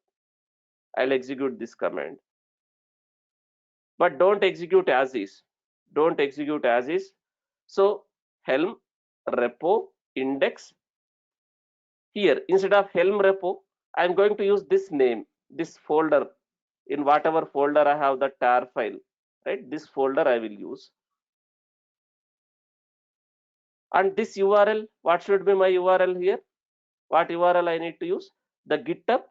I'll execute this command. But don't execute as is. Don't execute as is. So Helm repo index. Here, instead of Helm repo, I'm going to use this name, this folder. In whatever folder I have the tar file, right? This folder I will use. And this URL, what should be my URL here? What URL I need to use? The GitHub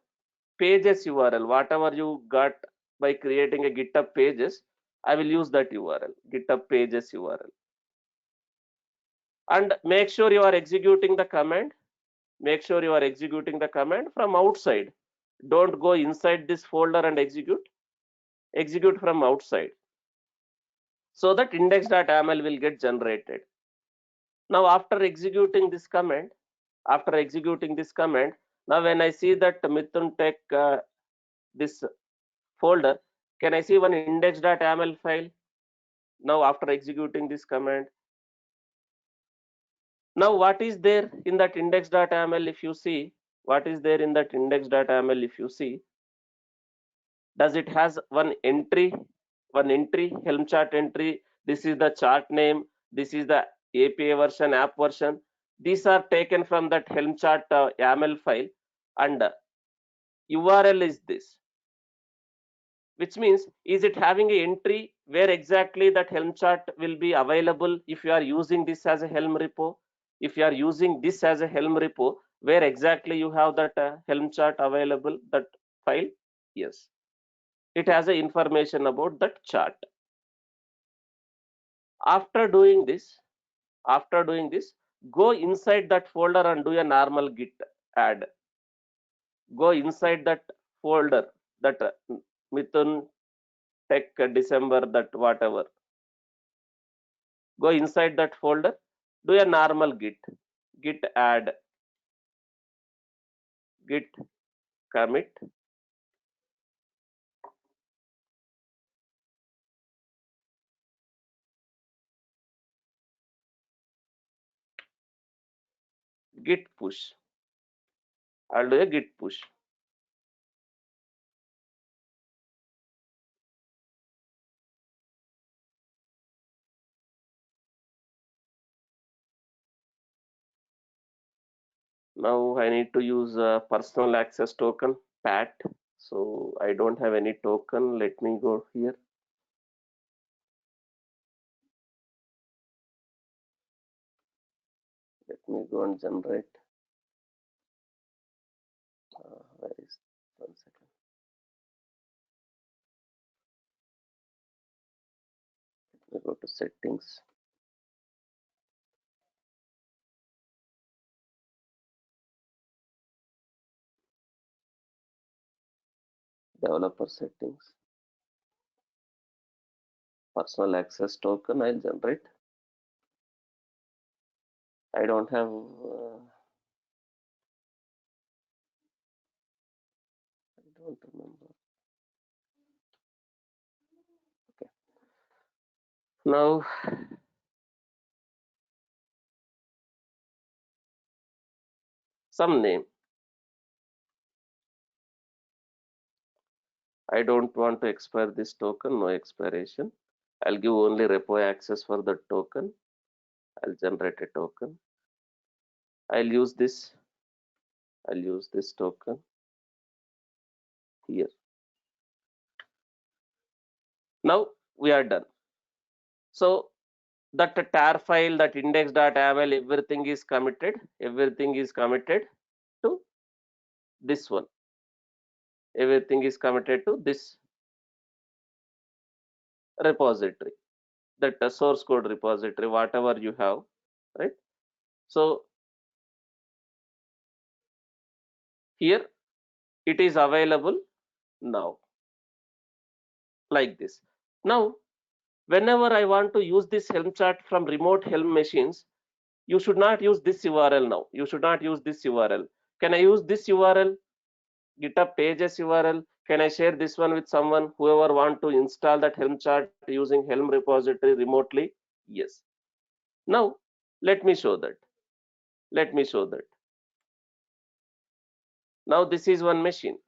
pages URL. Whatever you got by creating a GitHub pages, I will use that URL, GitHub pages URL. And make sure you are executing the command. Make sure you are executing the command from outside. Don't go inside this folder and execute. Execute from outside. So that index.yaml will get generated. Now, after executing this command, now when I see that Mithun Tech, this folder, can I see one index.yaml file? Now, after executing this command, now what is there in that index.yaml? If you see, What is there in that index.yml? If you see, does it has one entry, Helm chart entry? This is the chart name. This is the API version, app version. These are taken from that Helm chart YAML file, and URL is this, which means is it having a entry where exactly that Helm chart will be available if you are using this as a Helm repo? If you are using this as a Helm repo, where exactly you have that Helm chart available, that file? Yes, it has a information about that chart. After doing this, go inside that folder and do a normal git add. Go inside that folder, that Mithun Tech December, that whatever. Go inside that folder, do a normal git add, git commit, git push. I'll do a git push. Now I need to use a personal access token, PAT. So I don't have any token. Let me go here. Let me go and generate. Where is 1 second? Let me go to settings. Developer settings. Personal access token I'll generate. I don't have I don't remember. Okay. Now some name. I don't want to expire this token, no expiration. I'll give only repo access for the token. I'll generate a token. I'll use this token here. Now we are done. So that tar file, that index.yml, everything is committed. Everything is committed to this one. Everything is committed to this repository, that source code repository, whatever you have, right? So here it is available now, like this. Now whenever I want to use this Helm chart from remote Helm machines, you should not use this URL now. You should not use this URL. Can I use this URL? GitHub pages URL. Can I share this one with someone, whoever want to install that Helm chart using Helm repository remotely? Yes. Now let me show that. Let me show that. Now this is one machine.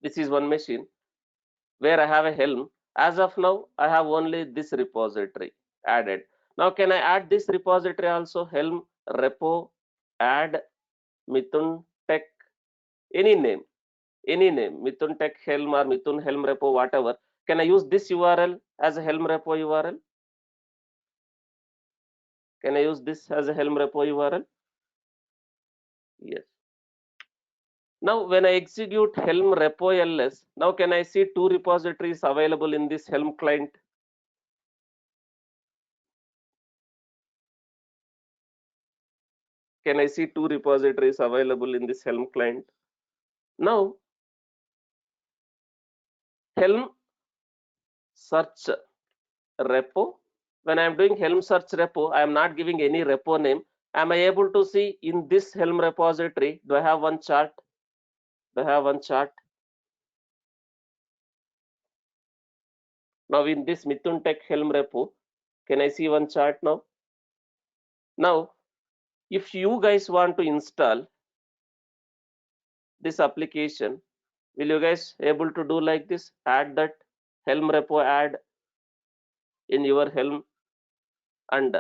This is one machine where I have a Helm. As of now, I have only this repository added. Now can I add this repository also? Helm repo add Mithun Tech, any name, Mithun Tech Helm or Mithun Helm repo, whatever. Can I use this URL as a Helm repo URL? Can I use this as a Helm repo URL? Yes. Now when I execute Helm repo ls, now can I see two repositories available in this Helm client? Can I see two repositories available in this Helm client? Now Helm search repo, when I am doing Helm search repo, I am not giving any repo name. Am I able to see in this Helm repository, do I have one chart? Do I have one chart? Now in this Mithun Tech Helm repo, can I see one chart now? Now, if you guys want to install this application, will you guys able to do like this? Add that Helm repo add in your Helm, and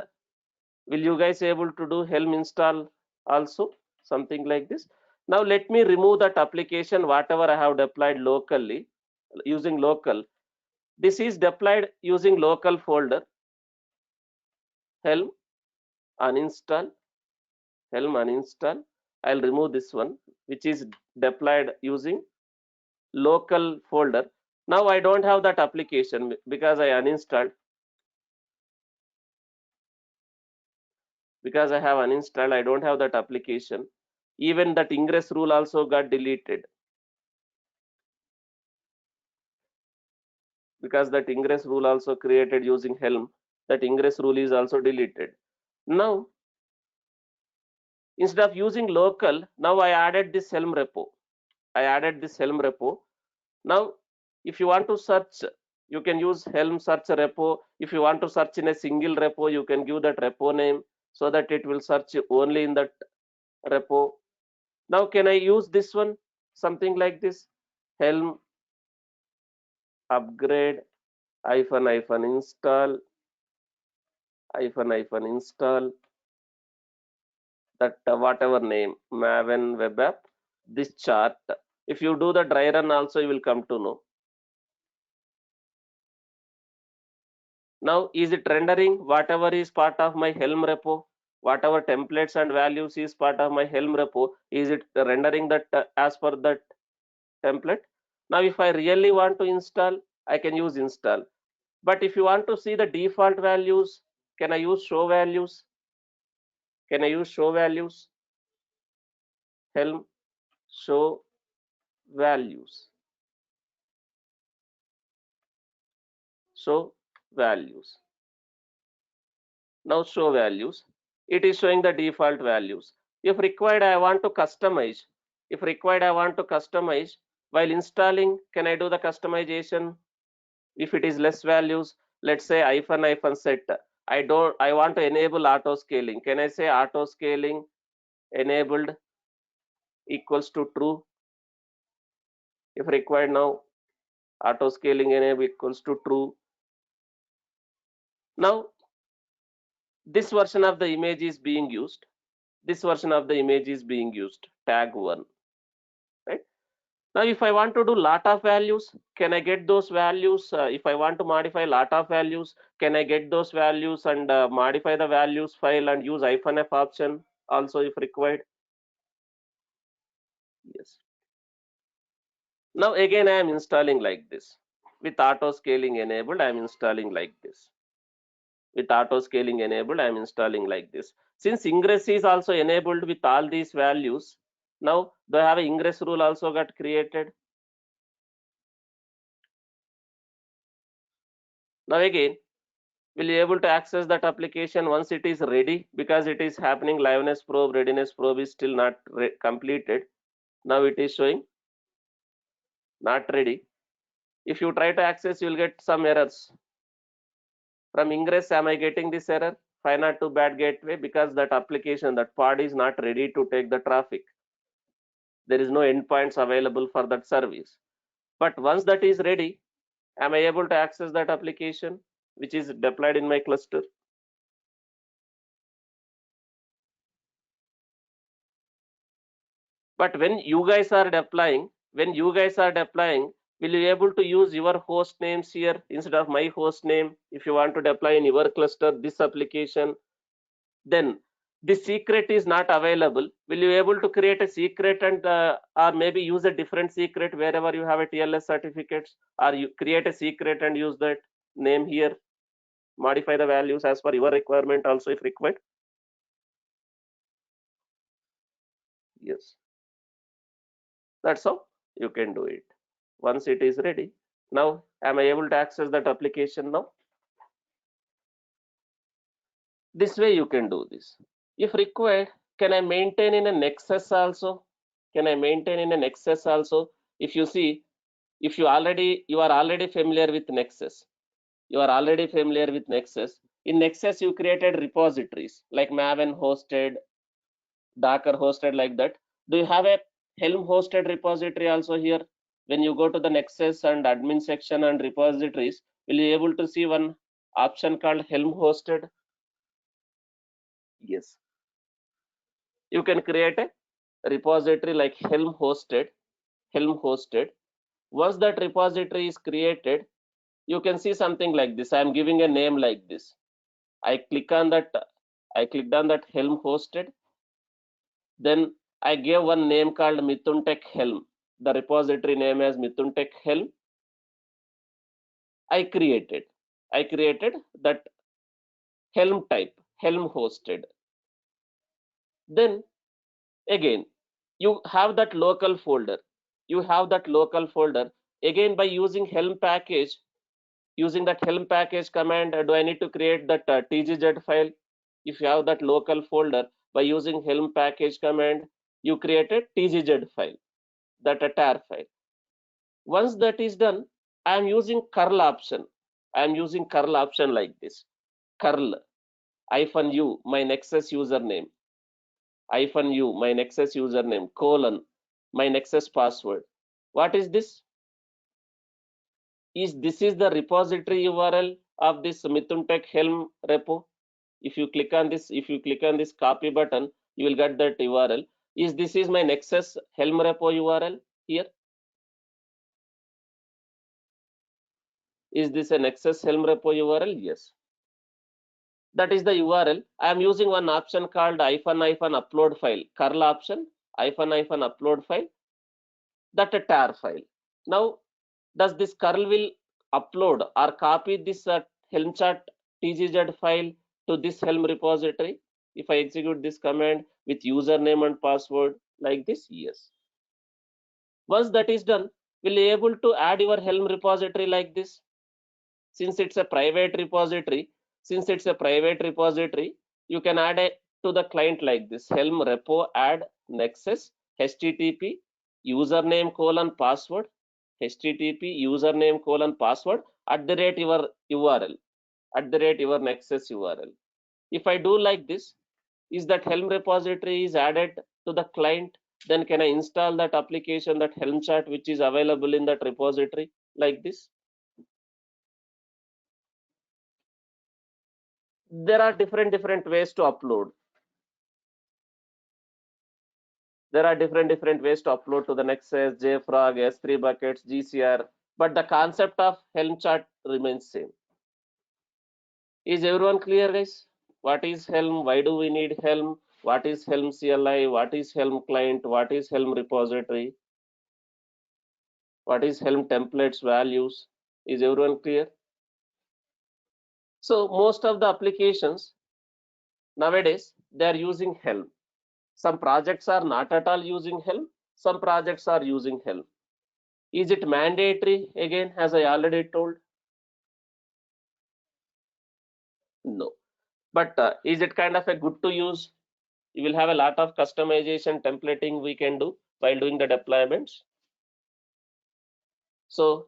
will you guys able to do Helm install also, something like this? Now let me remove that application, whatever I have deployed locally using local. This is deployed using local folder. Helm uninstall, Helm uninstall. I'll remove this one, which is deployed using local folder. Now I don't have that application because I uninstalled. Because I have uninstalled, I don't have that application. Even that ingress rule also got deleted because that ingress rule also created using Helm. That ingress rule is also deleted. Now, instead of using local, now I added this Helm repo. I added this Helm repo. Now, if you want to search, you can use Helm search repo. If you want to search in a single repo, you can give that repo name so that it will search only in that repo. Now, can I use this one? Something like this. Helm upgrade -install -install that whatever name Maven web app, this chart. If you do the dry run also, you will come to know. Now, is it rendering whatever is part of my Helm repo? Whatever templates and values is part of my Helm repo, is it rendering that as per that template? Now, if I really want to install, I can use install. But if you want to see the default values, can I use show values? Can I use show values? Helm show values. Show values. Now show values. It is showing the default values. If required, I want to customize. If required, I want to customize. While installing, can I do the customization? If it is less values, let's say -set. I want to enable auto scaling. Can I say auto scaling enabled equals to true? If required, now auto scaling enable equals to true. Now this version of the image is being used. This version of the image is being used, tag 1, right? Now if I want to do lot of values, can I get those values? If I want to modify lot of values, can I get those values and modify the values file and use -f option also if required? Yes. Now again I am installing like this. With auto scaling enabled, I am installing like this. With auto scaling enabled, I am installing like this. Since ingress is also enabled with all these values, now do I have an ingress rule also got created? Now again, will you able to access that application once it is ready? Because it is happening liveness probe, readiness probe is still not completed. Now it is showing not ready. If you try to access, you will get some errors. From ingress, am I getting this error? 502 bad gateway, because that application, that pod is not ready to take the traffic. There is no endpoints available for that service. But once that is ready, am I able to access that application which is deployed in my cluster? But when you guys are deploying, will you able to use your host names here instead of my host name? If you want to deploy in your cluster this application, then the secret is not available. Will you able to create a secret and or maybe use a different secret wherever you have a TLS certificates, or you create a secret and use that name here, modify the values as per your requirement also if required? Yes, that's how you can do it once it is ready. Now am I able to access that application now? This way you can do this. If required, can I maintain in a nexus also? Can I maintain in a nexus also? If you see, if you are already familiar with nexus, you are already familiar with nexus. In nexus you created repositories like maven hosted, docker hosted, like that. Do you have a Helm hosted repository also here. When you go to the Nexus and admin section and repositories, will you able to see one option called Helm hosted? Yes. You can create a repository like Helm hosted. Helm hosted. Once that repository is created, you can see something like this. I am giving a name like this. I click on that. I clicked on that Helm hosted. Then I gave one name called Mithun Helm. The repository name as Mithun Helm. I created. I created that Helm type, Helm hosted. Then again, you have that local folder. You have that local folder. Again, by using Helm package, using that Helm package command, do I need to create that tgz file? If you have that local folder, by using Helm package command, you create a tgz file, that a tar file. Once that is done, I am using curl option. I am using curl option like this. Curl -u, my Nexus username, -u, my Nexus username, colon, my Nexus password. What is this? This is the repository URL of this Mithun Helm repo. If you click on this copy button, you will get that URL. This is my Nexus Helm repo URL here? Is this a Nexus Helm repo URL? Yes. That is the URL. I am using one option called -upload file, curl option, -upload file, that a tar file. Now, does this curl will upload or copy this Helm chart tgz file to this Helm repository? If I execute this command with username and password like this, yes. Once that is done, will you able to add your Helm repository like this? Since it's a private repository, you can add to the client like this: Helm repo add nexus http username colon password, http username colon password @ your URL, @ your nexus URL. If I do like this, is that Helm repository is added to the client, then can I install that application, that Helm chart, which is available in that repository like this? There are different ways to upload. There are different ways to upload to the Nexus, JFrog, S3 buckets, GCR, but the concept of Helm chart remains same. Is everyone clear, guys? What is Helm? Why do we need Helm? What is Helm CLI? What is Helm client? What is Helm repository? What is Helm templates values? Is everyone clear? So most of the applications nowadays, they are using Helm. Some projects are not at all using Helm. Some projects are using Helm. Is it mandatory? Again, as I already told, no. But is it kind of a good to use? You will have a lot of customization templating we can do while doing the deployments. So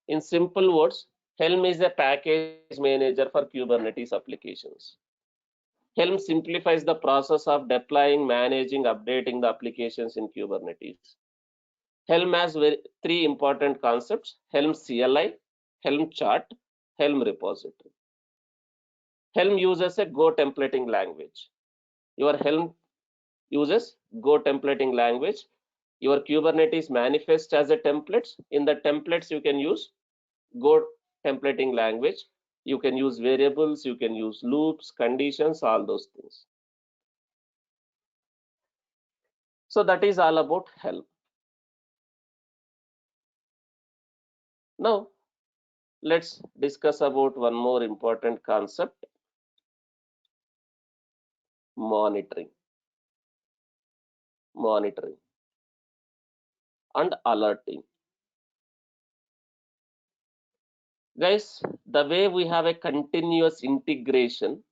in simple words, Helm is a package manager for Kubernetes applications. Helm simplifies the process of deploying, managing, updating the applications in Kubernetes. Helm has three important concepts: Helm CLI, Helm chart, Helm repository. Helm uses a Go templating language. Your Helm uses Go templating language. Your Kubernetes manifests as a templates. In the templates, you can use Go templating language. You can use variables, you can use loops, conditions, all those things. So that is all about Helm. Now, let's discuss about one more important concept: monitoring. Monitoring and alerting. Guys, the way we have a continuous integration,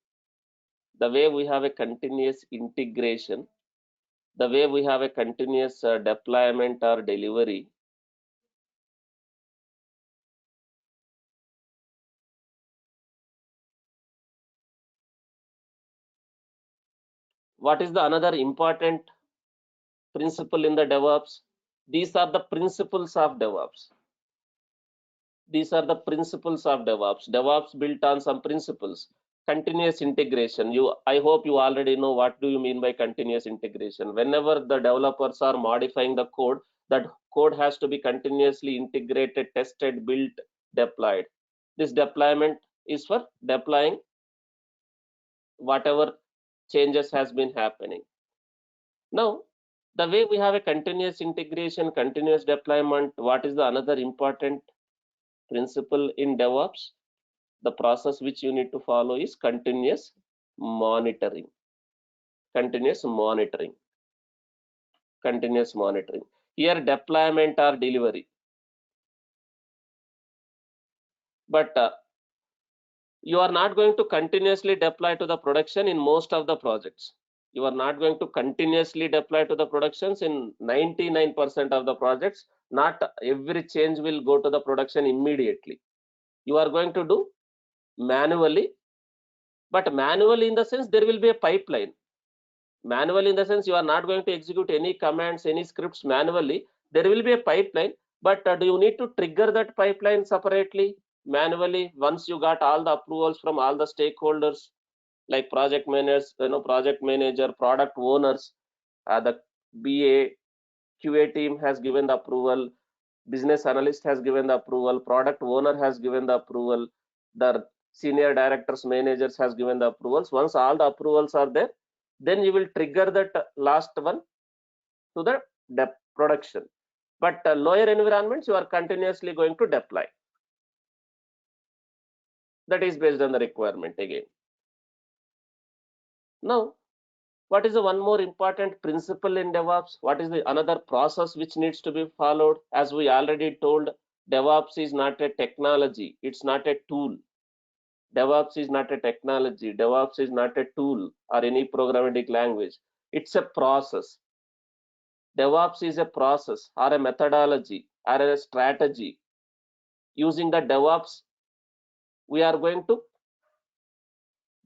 the way we have a continuous integration, the way we have a continuous deployment or delivery, what is the another important principle in the DevOps. These are the principles of DevOps. These are the principles of DevOps. DevOps built on some principles. Continuous integration. I hope you already know what do you mean by continuous integration. Whenever the developers are modifying the code, that code has to be continuously integrated, tested, built, deployed. This deployment is for deploying whatever changes has been happening. Now, the way we have a continuous integration, continuous deployment, what is the another important principle in DevOps? The process which you need to follow is continuous monitoring. Continuous monitoring. Continuous monitoring. Here, deployment or delivery. But you are not going to continuously deploy to the production in most of the projects. You are not going to continuously deploy to the productions in 99% of the projects. Not every change will go to the production immediately. You are going to do manually, but manually in the sense there will be a pipeline. Manually in the sense you are not going to execute any commands, any scripts manually. There will be a pipeline, but do you need to trigger that pipeline separately, manually, once you got all the approvals from all the stakeholders, like project managers, project manager, product owners, the BA, QA team has given the approval, business analyst has given the approval, product owner has given the approval, the senior directors, managers has given the approvals. Once all the approvals are there, then you will trigger that last one to the production. But lower environments, you are continuously going to deploy. That is based on the requirement again. Now, what is the one more important principle in DevOps? What is the another process which needs to be followed? As we already told, DevOps is not a technology. It's not a tool. DevOps is not a technology. DevOps is not a tool or any programmatic language. It's a process. DevOps is a process or a methodology or a strategy. Using the DevOps, we are going to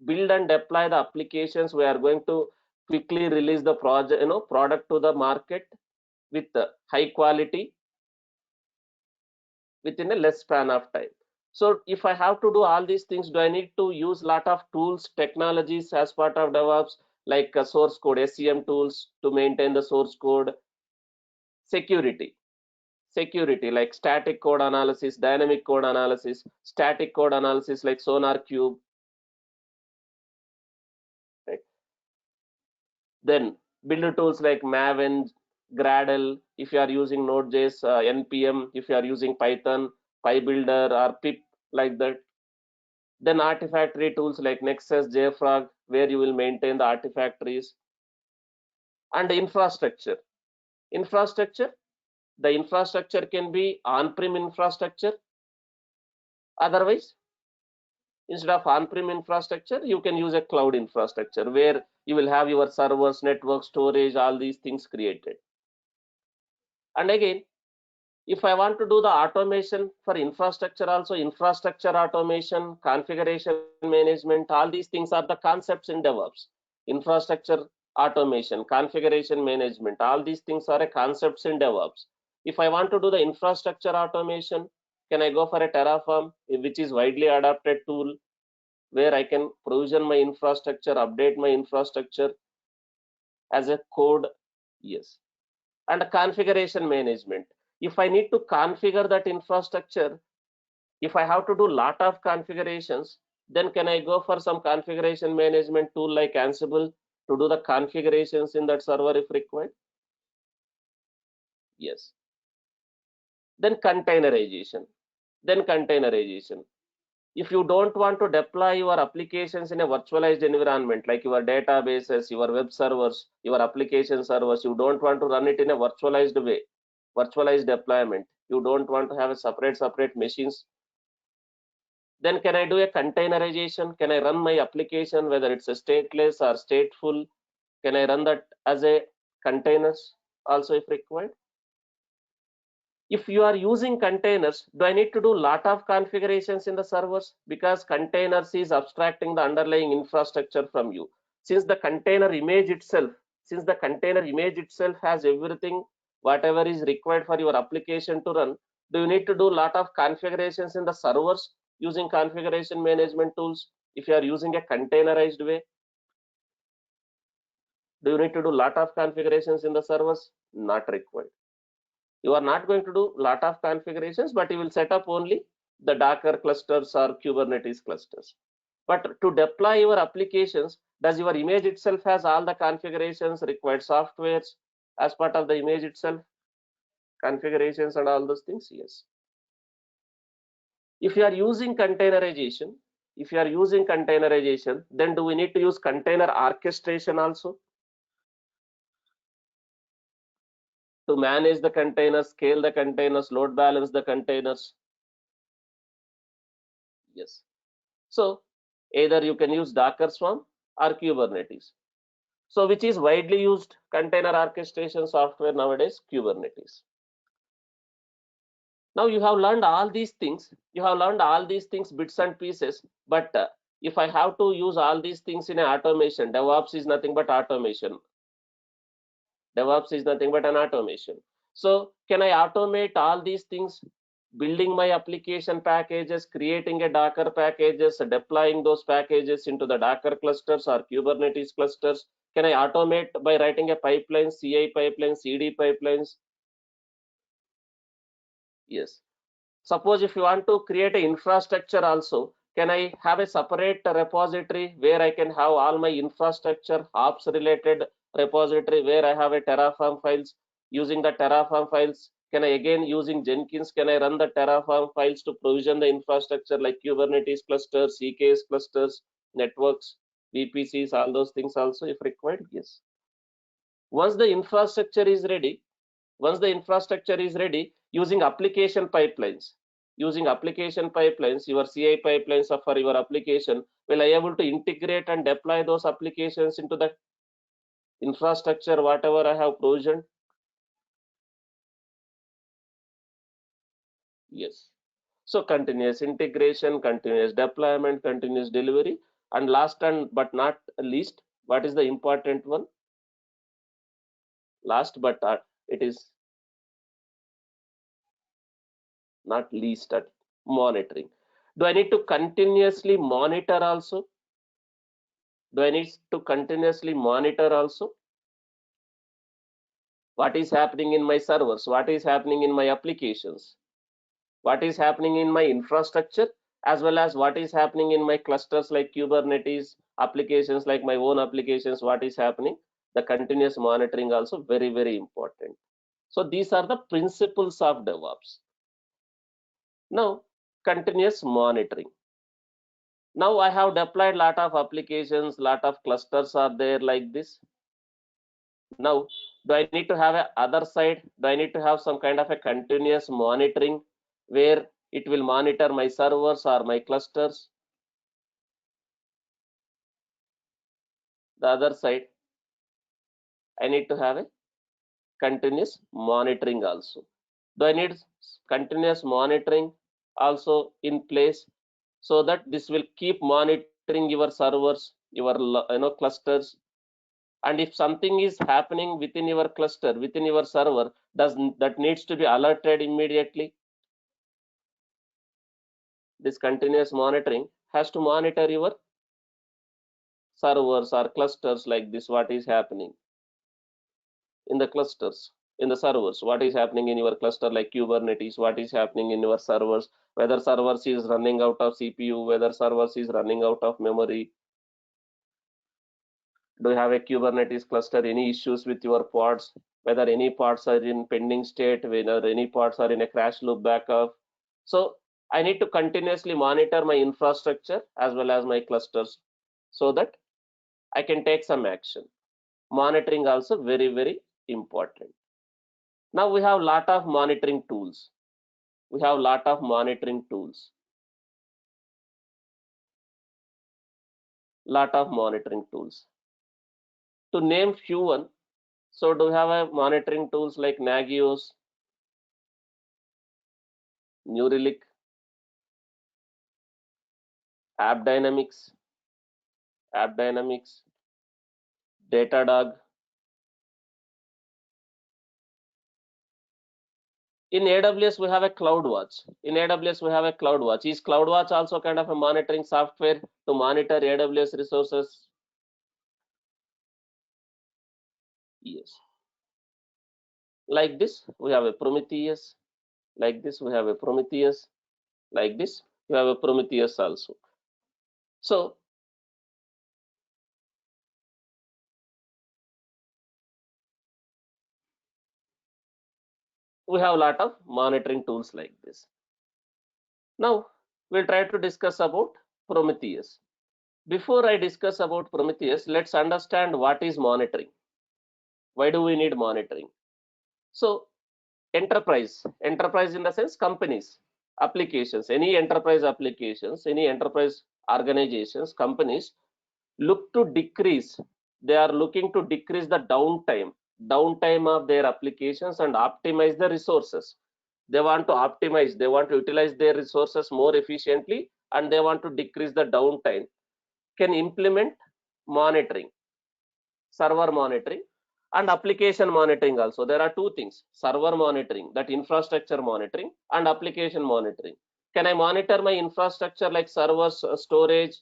build and deploy the applications. We are going to quickly release the project, product to the market with high quality within a less span of time. So if I have to do all these things, do I need to use a lot of tools, technologies as part of DevOps, like source code, SCM tools to maintain the source code, security, like static code analysis, dynamic code analysis, static code analysis like Sonar Cube, right? Then build tools like Maven, Gradle, if you are using Node.js, NPM, if you are using Python, PyBuilder or pip, like that. Then artifactory tools like Nexus, JFrog, where you will maintain the artifactories. And infrastructure. The infrastructure can be on-prem infrastructure. Otherwise, instead of on-prem infrastructure, you can use a cloud infrastructure where you will have your servers, network, storage, all these things created. And again, if I want to do the automation for infrastructure also, infrastructure automation, configuration management, all these things are the concepts in DevOps. Infrastructure automation, configuration management, all these things are concepts in DevOps. If I want to do the infrastructure automation, can I go for a Terraform, which is widely adopted tool, where I can provision my infrastructure, update my infrastructure as a code? Yes. And configuration management. If I need to configure that infrastructure, if I have to do lot of configurations, then can I go for some configuration management tool like Ansible to do the configurations in that server if required? Yes. Then containerization. If you don't want to deploy your applications in a virtualized environment, like your databases, your web servers, your application servers, you don't want to run it in a virtualized way, virtualized deployment, you don't want to have a separate machines, then can I do a containerization? Can I run my application, whether it's a stateless or stateful, can I run that as a containers also if required? If you are using containers, do I need to do a lot of configurations in the servers? Because containers is abstracting the underlying infrastructure from you. Since the container image itself Since the container image itself has everything, whatever is required for your application to run, do you need to do a lot of configurations in the servers using configuration management tools? If you are using a containerized way, do you need to do a lot of configurations in the servers? Not required. You are not going to do a lot of configurations, but you will set up only the Docker clusters or Kubernetes clusters. But to deploy your applications, does your image itself has all the configurations, required softwares as part of the image itself, configurations and all those things? Yes. If you are using containerization, then do we need to use container orchestration also to manage the containers, scale the containers, load balance the containers? Yes. So either you can use Docker Swarm or Kubernetes. So which is widely used container orchestration software nowadays? Kubernetes. Now you have learned all these things. Bits and pieces. But if I have to use all these things in an automation, DevOps is nothing but automation. DevOps is nothing but an automation. So can I automate all these things? Building my application packages, creating a Docker packages, deploying those packages into the Docker clusters or Kubernetes clusters. Can I automate by writing a pipeline, CI pipeline, CD pipelines? Yes. Suppose if you want to create an infrastructure also, can I have a separate repository where I can have all my infrastructure ops related repository where I have a Terraform files? Using the Terraform files, can I again using Jenkins, can I run the Terraform files to provision the infrastructure like Kubernetes clusters, CKS clusters, networks, VPCs, all those things also if required? Yes. Once the infrastructure is ready, using application pipelines, your CI pipelines for your application, will I able to integrate and deploy those applications into the infrastructure whatever I have provisioned? Yes. So continuous integration, continuous deployment, continuous delivery, and last and but not least, what is the important one? Last but it is not least at monitoring. Do I need to continuously monitor also? Do I need to continuously monitor also? What is happening in my servers? What is happening in my applications? What is happening in my infrastructure? As well as what is happening in my clusters like Kubernetes, applications like my own applications, what is happening? The continuous monitoring also very, very important. So these are the principles of DevOps. Now, continuous monitoring. Now I have deployed lot of applications, lot of clusters are there like this. Now, do I need to have a other side? Do I need to have some kind of a continuous monitoring where it will monitor my servers or my clusters? The other side, I need to have a continuous monitoring also. Do I need continuous monitoring also in place so that this will keep monitoring your servers, your clusters, and if something is happening within your cluster, within your server, does that needs to be alerted immediately? This continuous monitoring has to monitor your servers or clusters like this, what is happening in the clusters, in the servers, what is happening in your cluster like Kubernetes, what is happening in your servers, whether servers is running out of CPU, whether servers is running out of memory. Do you have a Kubernetes cluster, any issues with your pods, whether any pods are in pending state, whether any pods are in a crash loop backup? So I need to continuously monitor my infrastructure as well as my clusters so that I can take some action. Monitoring also very, very important. Now we have lot of monitoring tools. Lot of monitoring tools. To name few one, so do we have a monitoring tools like Nagios, New Relic, App Dynamics, Datadog, In AWS, we have a CloudWatch. In AWS, we have a CloudWatch. Is CloudWatch also kind of a monitoring software to monitor AWS resources? Yes. Like this, we have a Prometheus. Like this, we have a Prometheus. Like this, you have a Prometheus also. So we have a lot of monitoring tools like this. Now we'll try to discuss about Prometheus. Before I discuss about Prometheus, let's understand what is monitoring. Why do we need monitoring? So enterprise in the sense companies, applications, any enterprise applications, any enterprise organizations, companies look to decrease, they are looking to decrease the downtime of their applications and optimize the resources. They want to optimize, they want to utilize their resources more efficiently, and they want to decrease the downtime. Can implement monitoring, server monitoring and application monitoring also. There are two things: server monitoring, that infrastructure monitoring, and application monitoring. Can I monitor my infrastructure like servers, storage,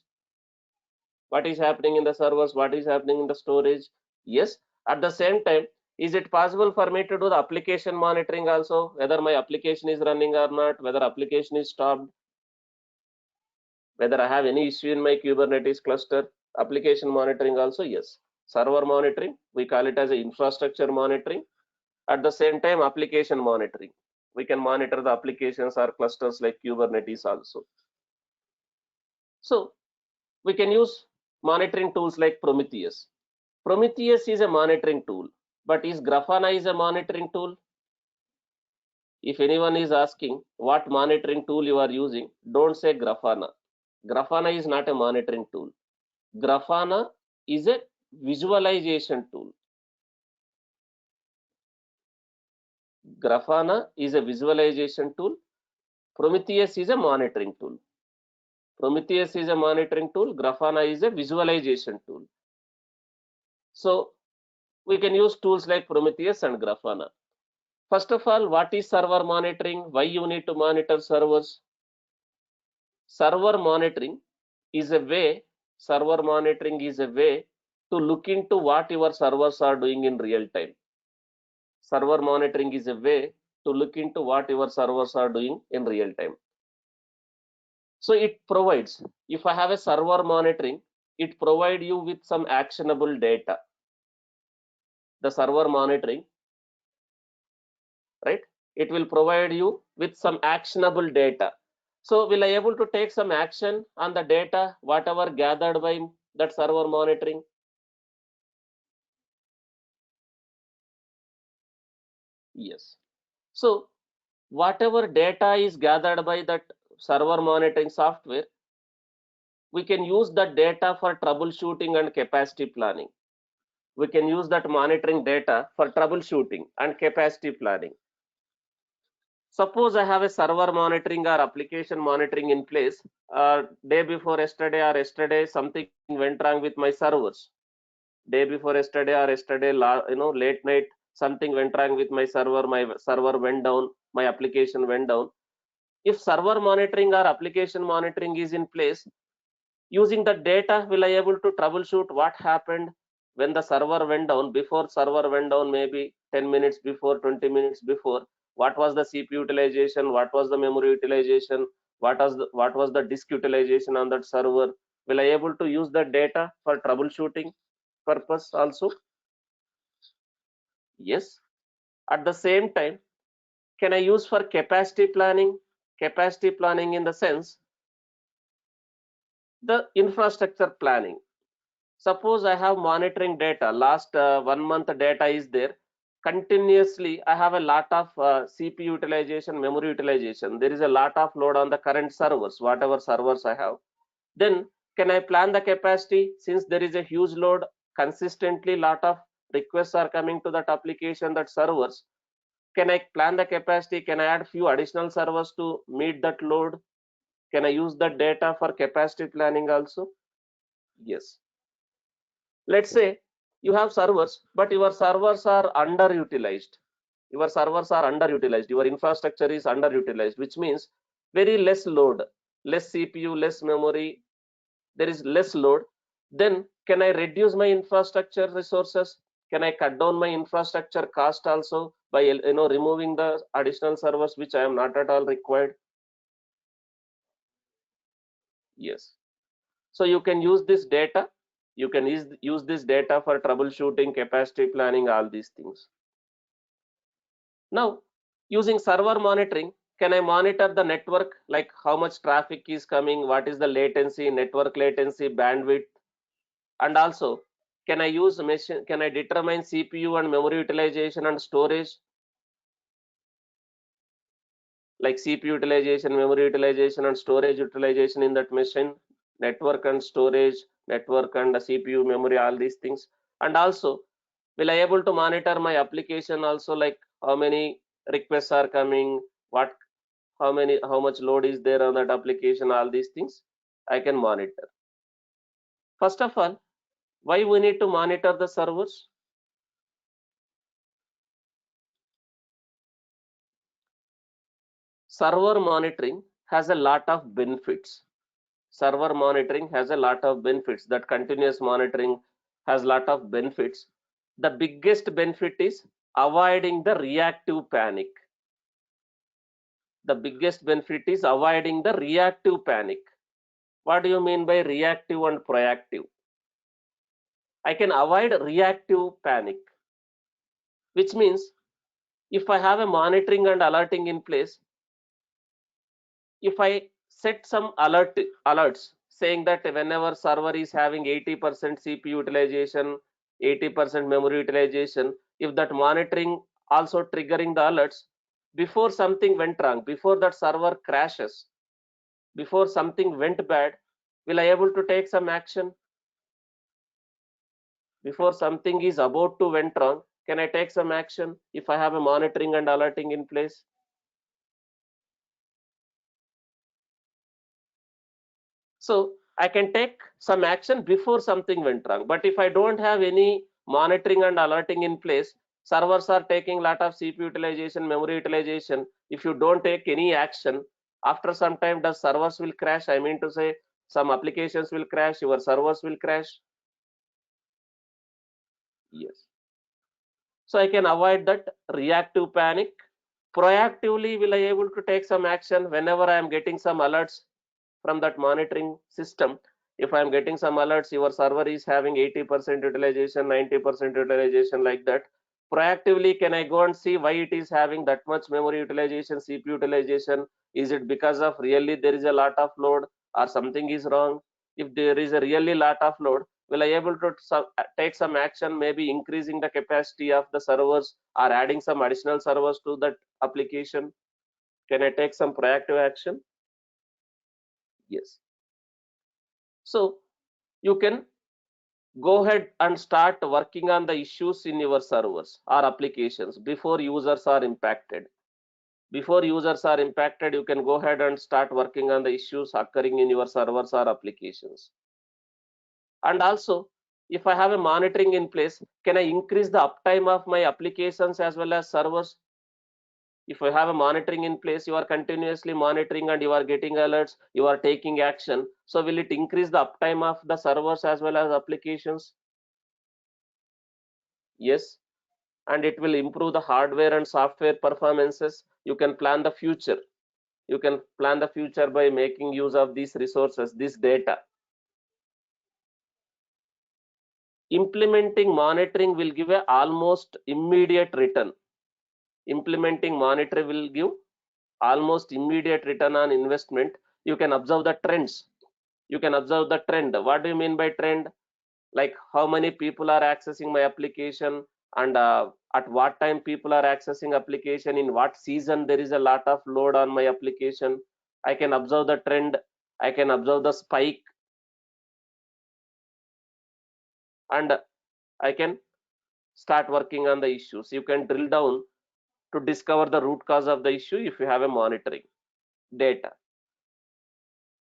what is happening in the servers, what is happening in the storage? Yes. At the same time, is it possible for me to do the application monitoring also, whether my application is running or not, whether application is stopped, whether I have any issue in my Kubernetes cluster? Application monitoring also, yes. Server monitoring, we call it as a infrastructure monitoring. At the same time, application monitoring, we can monitor the applications or clusters like Kubernetes also. So we can use monitoring tools like Prometheus. Prometheus is a monitoring tool, but is Grafana is a monitoring tool? If anyone is asking what monitoring tool you are using, don't say Grafana. Grafana is not a monitoring tool. Grafana is a visualization tool. Grafana is a visualization tool. Prometheus is a monitoring tool. Prometheus is a monitoring tool. Grafana is a visualization tool. So we can use tools like Prometheus and Grafana. First of all, what is server monitoring? Why you need to monitor servers? Server monitoring is a way, server monitoring is a way to look into what your servers are doing in real time. Server monitoring is a way to look into what your servers are doing in real time. So it provides, if I have a server monitoring, it provides you with some actionable data. The server monitoring, right? It will provide you with some actionable data. So will I able to take some action on the data, whatever gathered by that server monitoring? Yes. So whatever data is gathered by that server monitoring software, we can use that data for troubleshooting and capacity planning. We can use that monitoring data for troubleshooting and capacity planning. Suppose I have a server monitoring or application monitoring in place. Day before yesterday or yesterday, something went wrong with my servers. Day before yesterday or yesterday, late night, something went wrong with my server. My server went down. My application went down. If server monitoring or application monitoring is in place, using the data, will I able to troubleshoot what happened when the server went down? Before server went down, maybe 10 minutes before, 20 minutes before, what was the CPU utilization, what was the memory utilization, what was the disk utilization on that server? Will I able to use that data for troubleshooting purpose also? Yes. At the same time, can I use for capacity planning? Capacity planning in the sense, the infrastructure planning. Suppose I have monitoring data, last 1 month data is there. Continuously, I have a lot of CPU utilization, memory utilization. There is a lot of load on the current servers, whatever servers I have. Then can I plan the capacity? Since there is a huge load, consistently lot of requests are coming to that application, that servers. Can I plan the capacity? Can I add few additional servers to meet that load? Can I use that data for capacity planning also? Yes. Let's say you have servers, but your servers are underutilized. your servers are underutilized, your infrastructure is underutilized, which means very less load, less CPU, less memory, there is less load. Then can I reduce my infrastructure resources? Can I cut down my infrastructure cost also by removing the additional servers which I am not at all required? Yes. So you can use this data. You can use this data for troubleshooting, capacity planning, all these things. Now, using server monitoring, can I monitor the network, like how much traffic is coming, what is the latency, network latency, bandwidth, and also can I use machine, can I determine CPU and memory utilization and storage, like CPU utilization, memory utilization, and storage utilization in that machine, network and storage, network and CPU, memory, all these things. And also, will I able to monitor my application also, like how many requests are coming, what, how much load is there on that application, all these things I can monitor. First of all, why we need to monitor the servers? Server monitoring has a lot of benefits. Server monitoring has a lot of benefits. That continuous monitoring has a lot of benefits. The biggest benefit is avoiding the reactive panic. The biggest benefit is avoiding the reactive panic. What do you mean by reactive and proactive? I can avoid reactive panic, which means if I have a monitoring and alerting in place, if I set some alerts saying that whenever server is having 80% CPU utilization, 80% memory utilization, if that monitoring also triggering the alerts before something went wrong, before that server crashes, before something went bad, will I able to take some action? Before something is about to went wrong, can I take some action if I have a monitoring and alerting in place? So I can take some action before something went wrong. But if I don't have any monitoring and alerting in place, servers are taking a lot of CPU utilization, memory utilization. If you don't take any action, after some time the servers will crash. I mean to say some applications will crash, your servers will crash. Yes. So I can avoid that reactive panic. Proactively, will I able to take some action whenever I am getting some alerts from that monitoring system? If I am getting some alerts, your server is having 80% utilization, 90% utilization, like that. Proactively, can I go and see why it is having that much memory utilization, CPU utilization? Is it because of really there is a lot of load or something is wrong? If there is a really lot of load, will I able to take some action, maybe increasing the capacity of the servers or adding some additional servers to that application? Can I take some proactive action? Yes. So you can go ahead and start working on the issues in your servers or applications before users are impacted. Before users are impacted, you can go ahead and start working on the issues occurring in your servers or applications. And also, if I have a monitoring in place, can I increase the uptime of my applications as well as servers? If you have a monitoring in place, you are continuously monitoring and you are getting alerts, you are taking action. So will it increase the uptime of the servers as well as applications? Yes. And it will improve the hardware and software performances. You can plan the future. You can plan the future by making use of these resources, this data. Implementing monitoring will give a almost immediate return. Implementing monitoring will give almost immediate return on investment. You can observe the trends. You can observe the trend. What do you mean by trend? Like how many people are accessing my application, and at what time people are accessing application, in what season there is a lot of load on my application. I can observe the trend. I can observe the spike, and I can start working on the issues. You can drill down to discover the root cause of the issue if you have a monitoring data.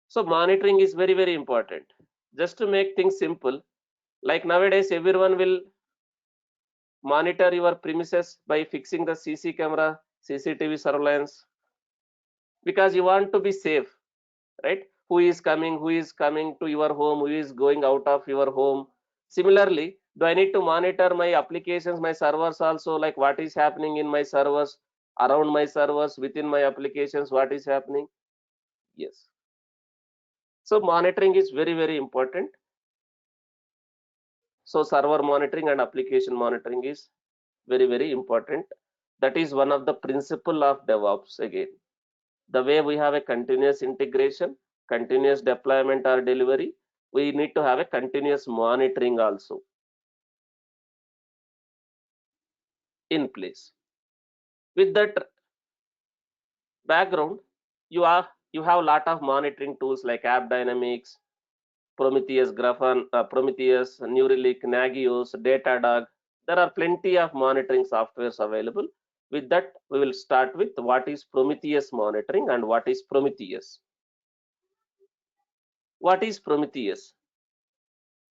So monitoring is very, very important. Just to make things simple, like nowadays everyone will monitor your premises by fixing the CC camera, CCTV surveillance, because you want to be safe, right? Who is coming to your home, who is going out of your home. Similarly, do I need to monitor my applications, my servers also, like what is happening in my servers, around my servers, within my applications, what is happening? Yes. So monitoring is very, very important. So server monitoring and application monitoring is very, very important. That is one of the principle of DevOps again. The way we have a continuous integration, continuous deployment or delivery, we need to have a continuous monitoring also in place. With that background, you have a lot of monitoring tools like App Dynamics, Prometheus, Prometheus, New Relic, Nagios, Datadog. There are plenty of monitoring softwares available. With that, we will start with what is Prometheus monitoring and what is Prometheus. What is Prometheus?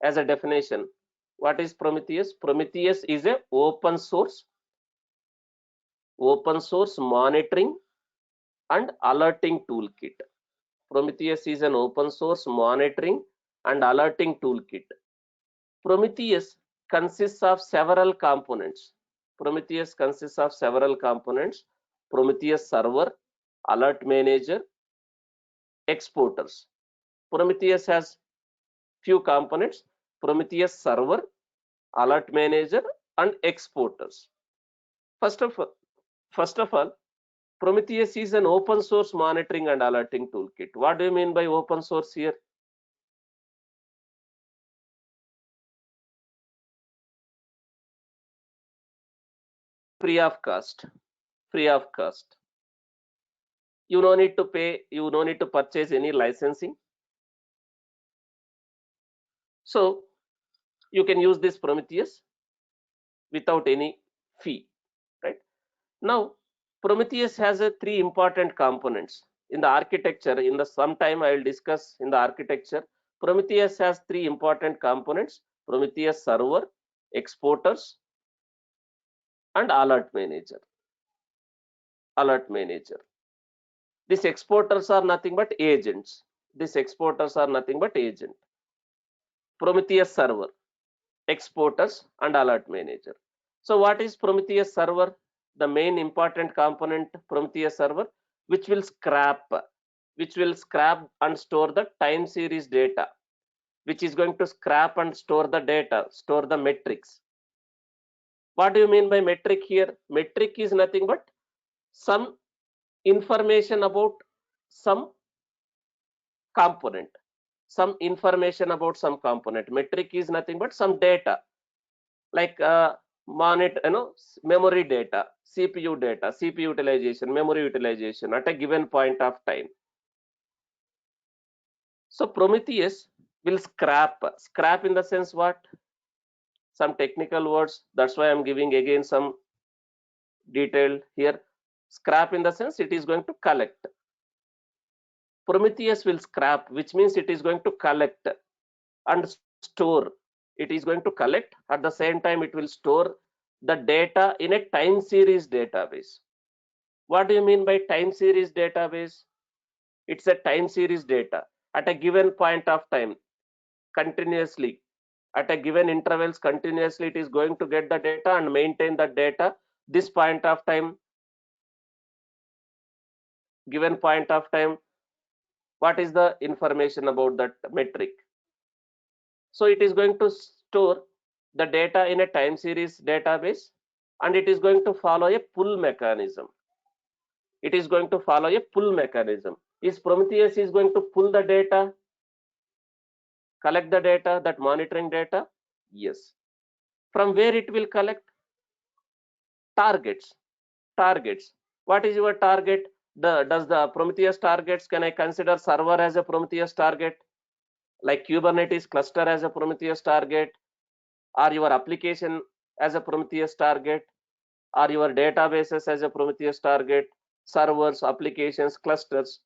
As a definition, what is Prometheus? Prometheus is a open source monitoring and alerting toolkit. Prometheus is an open source monitoring and alerting toolkit. Prometheus consists of several components. Prometheus consists of several components. Prometheus server, alert manager, exporters. Prometheus has few components: Prometheus server, alert manager, and exporters. First of all, Prometheus is an open source monitoring and alerting toolkit. What do you mean by open source here? Free of cost. Free of cost. You no need to pay, you no need to purchase any licensing. So you can use this Prometheus without any fee, right? Now, Prometheus has three important components. In the architecture, in the sometime I will discuss in the architecture, Prometheus has three important components: Prometheus server, exporters, and alert manager. Alert manager. These exporters are nothing but agents. These exporters are nothing but agent. Prometheus server, exporters, and alert manager. So what is Prometheus server? The main important component, Prometheus server, which will scrap and store the time series data, which is going to scrap and store the data, store the metrics. What do you mean by metric here? Metric is nothing but some information about some component. Some information about some component. Metric is nothing but some data, like memory data, CPU data, CPU utilization, memory utilization at a given point of time. So Prometheus will scrap in the sense what? Some technical words. That's why I'm giving again some detail here. Scrap in the sense it is going to collect. Prometheus will scrap, which means it is going to collect and store. It is going to collect, at the same time it will store the data in a time series database. What do you mean by time series database? It's a time series data at a given point of time, continuously, at a given intervals, continuously it is going to get the data and maintain the data. This point of time, given point of time, what is the information about that metric? So it is going to store the data in a time series database, and it is going to follow a pull mechanism. It is going to follow a pull mechanism. Is Prometheus is going to pull the data, collect the data, that monitoring data? Yes. From where it will collect? Targets. Targets. What is your target? Does the Prometheus targets, can I consider server as a Prometheus target, like Kubernetes cluster as a Prometheus target, or your application as a Prometheus target, or your databases as a Prometheus target, servers, applications, clusters,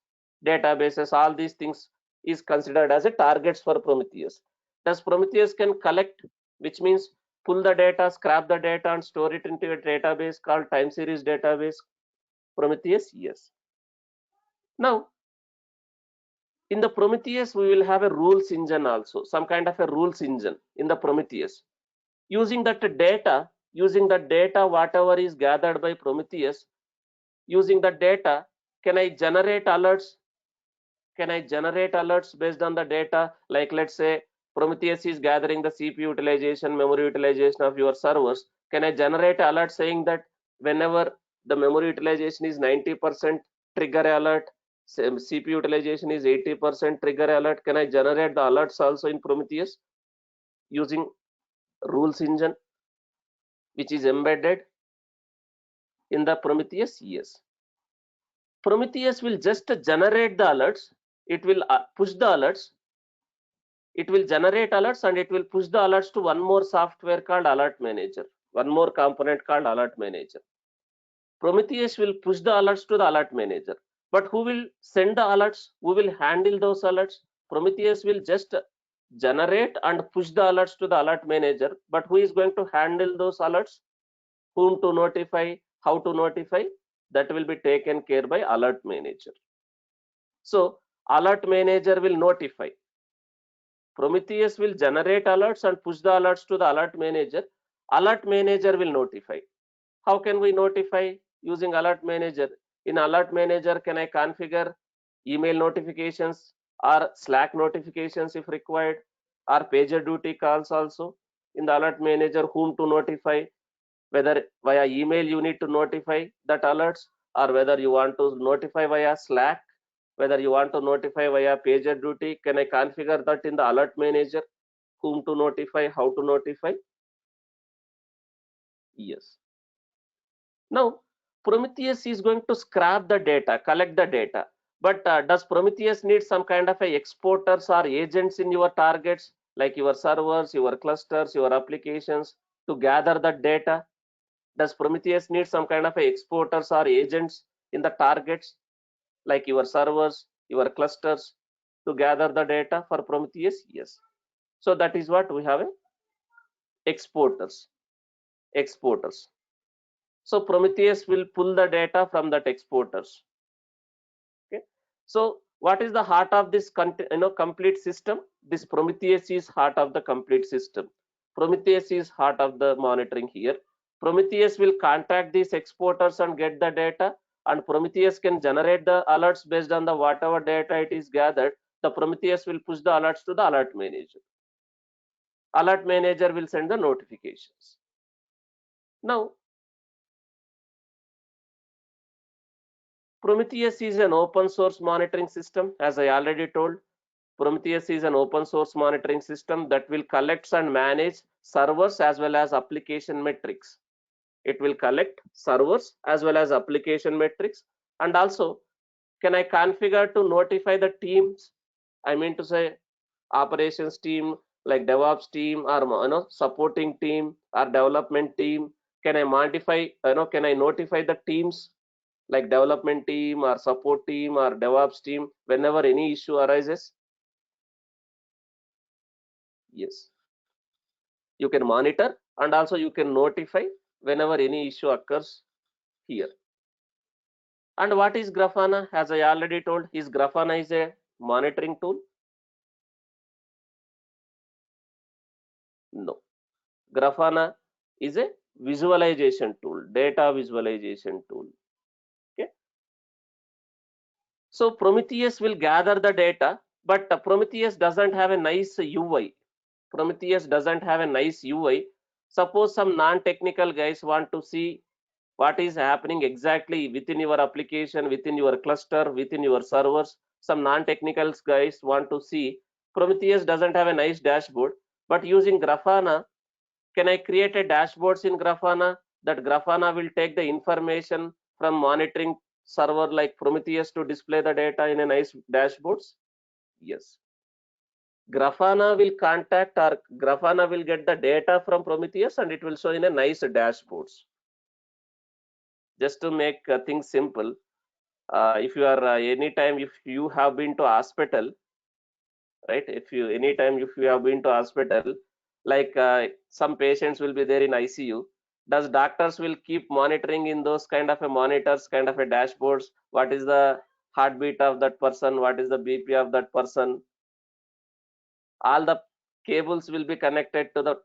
databases, all these things is considered as a targets for Prometheus. Does Prometheus can collect, which means pull the data, scrap the data, and store it into a database called time series database? Prometheus, yes. Now, in the Prometheus, we will have a rules engine also, some kind of a rules engine in the Prometheus. Using that data, whatever is gathered by Prometheus, using the data, can I generate alerts? Can I generate alerts based on the data? Like, let's say Prometheus is gathering the CPU utilization, memory utilization of your servers. Can I generate alert saying that whenever the memory utilization is 90%, trigger alert, CPU utilization is 80%, trigger alert? Can I generate the alerts also in Prometheus using rules engine, which is embedded in the Prometheus? Yes. Prometheus will just generate the alerts. It will push the alerts. It will generate alerts and it will push the alerts to one more software called Alert Manager, one more component called Alert Manager. Prometheus will push the alerts to the Alert Manager. But who will send the alerts? Who will handle those alerts? Prometheus will just generate and push the alerts to the Alert Manager. But who is going to handle those alerts? Whom to notify? How to notify? That will be taken care by Alert Manager. So Alert Manager will notify. Prometheus will generate alerts and push the alerts to the Alert Manager. Alert Manager will notify. How can we notify using Alert Manager? In Alert Manager, can I configure email notifications or Slack notifications if required, or pager duty calls also? In the Alert Manager, whom to notify? Whether via email you need to notify that alerts, or whether you want to notify via Slack, whether you want to notify via pager duty. Can I configure that in the Alert Manager? Whom to notify, how to notify? Yes. Now, Prometheus is going to scrap the data, collect the data. But does Prometheus need some kind of a exporters or agents in your targets, like your servers, your clusters, your applications, to gather the data? Does Prometheus need some kind of a exporters or agents in the targets, like your servers, your clusters, to gather the data for Prometheus? Yes. So that is what we have, exporters. Exporters. So Prometheus will pull the data from that exporters. Okay. So what is the heart of this complete system? This Prometheus is heart of the complete system. Prometheus is heart of the monitoring here. Prometheus will contact these exporters and get the data, and Prometheus can generate the alerts based on the whatever data it is gathered. The Prometheus will push the alerts to the Alert Manager. Alert Manager will send the notifications. Now, Prometheus is an open source monitoring system. As I already told, Prometheus is an open source monitoring system that will collect and manage servers as well as application metrics. It will collect servers as well as application metrics. And also, can I configure to notify the teams? I mean to say operations team, like DevOps team, or supporting team or development team. Can I modify, can I notify the teams like development team or support team or DevOps team whenever any issue arises? Yes. You can monitor and also you can notify whenever any issue occurs here. And what is Grafana? As I already told, is Grafana is a monitoring tool? No. Grafana is a visualization tool, data visualization tool. Okay. So Prometheus will gather the data, but Prometheus doesn't have a nice UI. Prometheus doesn't have a nice UI. Suppose some non-technical guys want to see what is happening exactly within your application, within your cluster, within your servers. Some non-technical guys want to see. Prometheus doesn't have a nice dashboard, but using Grafana, can I create a dashboards in Grafana? That Grafana will take the information from monitoring server like Prometheus to display the data in a nice dashboards? Yes. Grafana will contact, or Grafana will get the data from Prometheus and it will show in a nice dashboards. Just to make things simple, if you are anytime if you have been to hospital, right? If you have been to hospital, Like some patients will be there in ICU. Does doctors will keep monitoring in those kind of a monitors, kind of a dashboards? What is the heartbeat of that person? What is the BP of that person? All the cables will be connected to the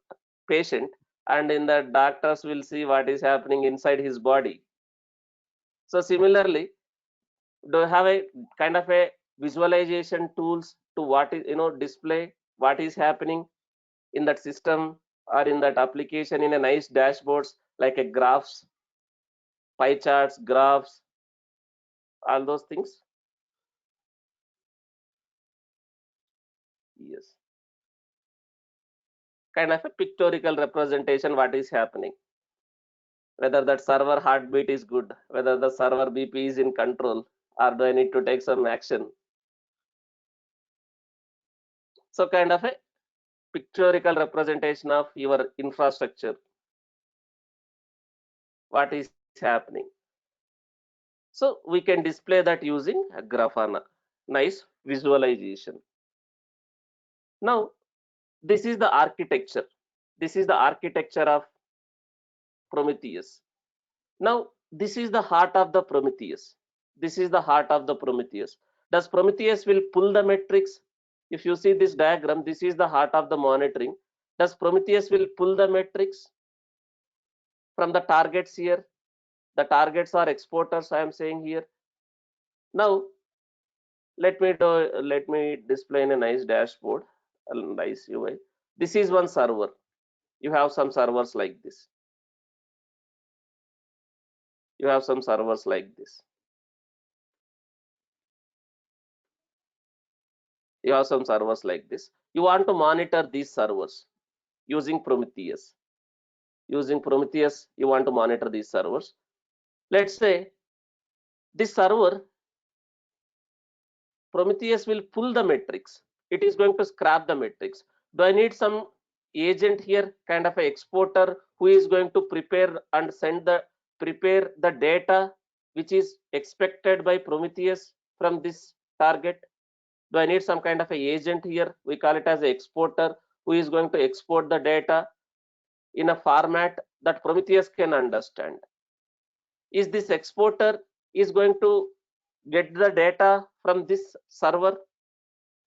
patient, and in the doctors will see what is happening inside his body. So similarly, do you have a kind of a visualization tools to what is, display what is happening in that system or in that application in a nice dashboards, like a graphs, pie charts, graphs, all those things? Yes, kind of a pictorial representation what is happening, whether that server heartbeat is good, whether the server BP is in control, or do I need to take some action. So kind of a pictorial representation of your infrastructure, what is happening. So we can display that using a Grafana. Nice visualization. Now, this is the architecture. This is the architecture of Prometheus. Now, this is the heart of the Prometheus. This is the heart of the Prometheus. Does Prometheus will pull the metrics? If you see this diagram, this is the heart of the monitoring. Does Prometheus will pull the metrics from the targets here? The targets are exporters, I am saying here. Now, let me display in a nice dashboard, a nice UI. This is one server. You have some servers like this. You have some servers like this. You have some servers like this. You want to monitor these servers using Prometheus. Using Prometheus, you want to monitor these servers. Let's say this server, Prometheus will pull the metrics. It is going to scrap the metrics. Do I need some agent here, kind of an exporter, who is going to prepare and prepare the data which is expected by Prometheus from this target? Do I need some kind of a agent here? We call it as an exporter, who is going to export the data in a format that Prometheus can understand. Is this exporter is going to get the data from this server?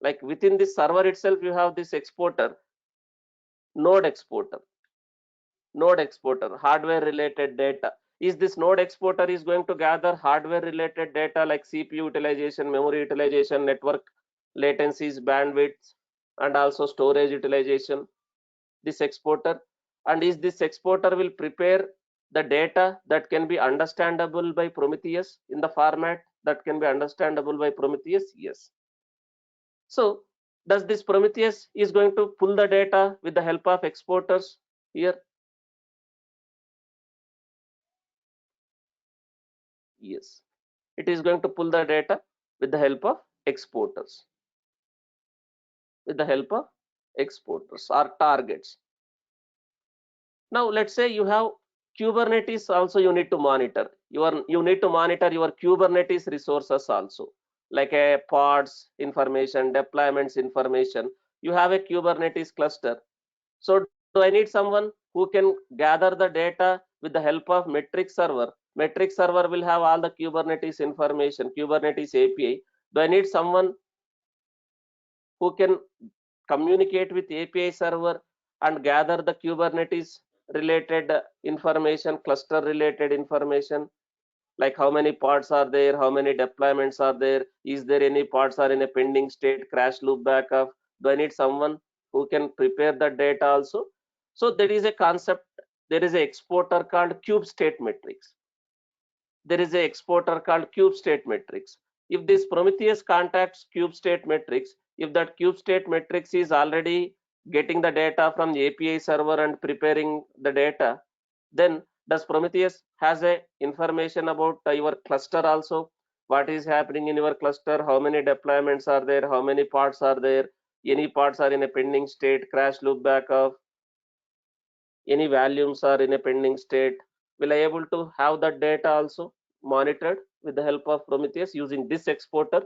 Like within this server itself, you have this exporter, node exporter, hardware related data. Is this node exporter is going to gather hardware related data like CPU utilization, memory utilization, network latencies, bandwidths, and also storage utilization? This exporter, and is this exporter will prepare the data that can be understandable by Prometheus in the format that can be understandable by Prometheus? Yes. So does this Prometheus is going to pull the data with the help of exporters here? Yes, it is going to pull the data with the help of exporters, with the help of exporters or targets. Now let's say you have Kubernetes also, you need to monitor. You need to monitor your Kubernetes resources also, like a pods information, deployments information. You have a Kubernetes cluster. So do I need someone who can gather the data with the help of metric server? Metric server will have all the Kubernetes information, Kubernetes API. Do I need someone who can communicate with API server and gather the Kubernetes related information, cluster related information, like how many pods are there, how many deployments are there, is there any pods are in a pending state, crash loop backup? Do I need someone who can prepare the data also? So there is a concept, there is an exporter called cube state metrics. There is an exporter called cube state metrics. If this Prometheus contacts cube state metrics, if that cube state metrics is already getting the data from the API server and preparing the data, then does Prometheus has a information about your cluster also? What is happening in your cluster? How many deployments are there? How many pods are there? Any pods are in a pending state, crash loop backup, any volumes are in a pending state? Will I able to have that data also monitored with the help of Prometheus using this exporter?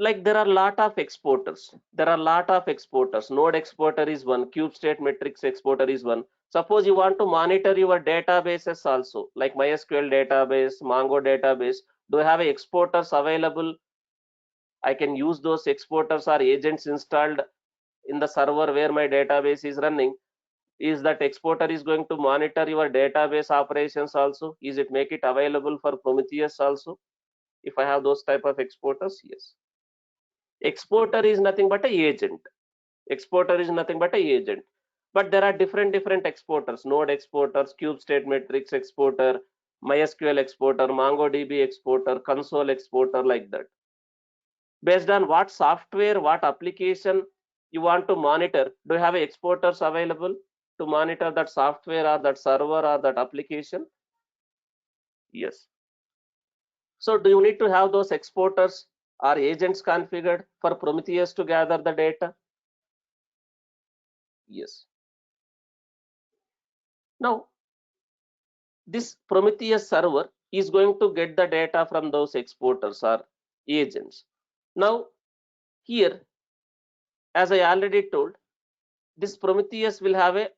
like there are lot of exporters. Node exporter is one, cube state matrix exporter is one. Suppose you want to monitor your databases also, like MySQL database, Mongo database. Do you have exporters available? I can use those exporters or agents installed in the server where my database is running. Is that exporter is going to monitor your database operations also? Is it make it available for Prometheus also? If I have those type of exporters, yes. Exporter is nothing but a agent. Exporter is nothing but a agent. But there are different exporters: node exporters, cube state matrix exporter, MySQL exporter, MongoDB exporter, console exporter, like that. Based on what software, what application you want to monitor, do you have exporters available to monitor that software or that server or that application? Yes. So do you need to have those exporters or agents configured for Prometheus to gather the data? Yes. Now, this Prometheus server is going to get the data from those exporters or agents. Now, here, as I already told, this Prometheus will have a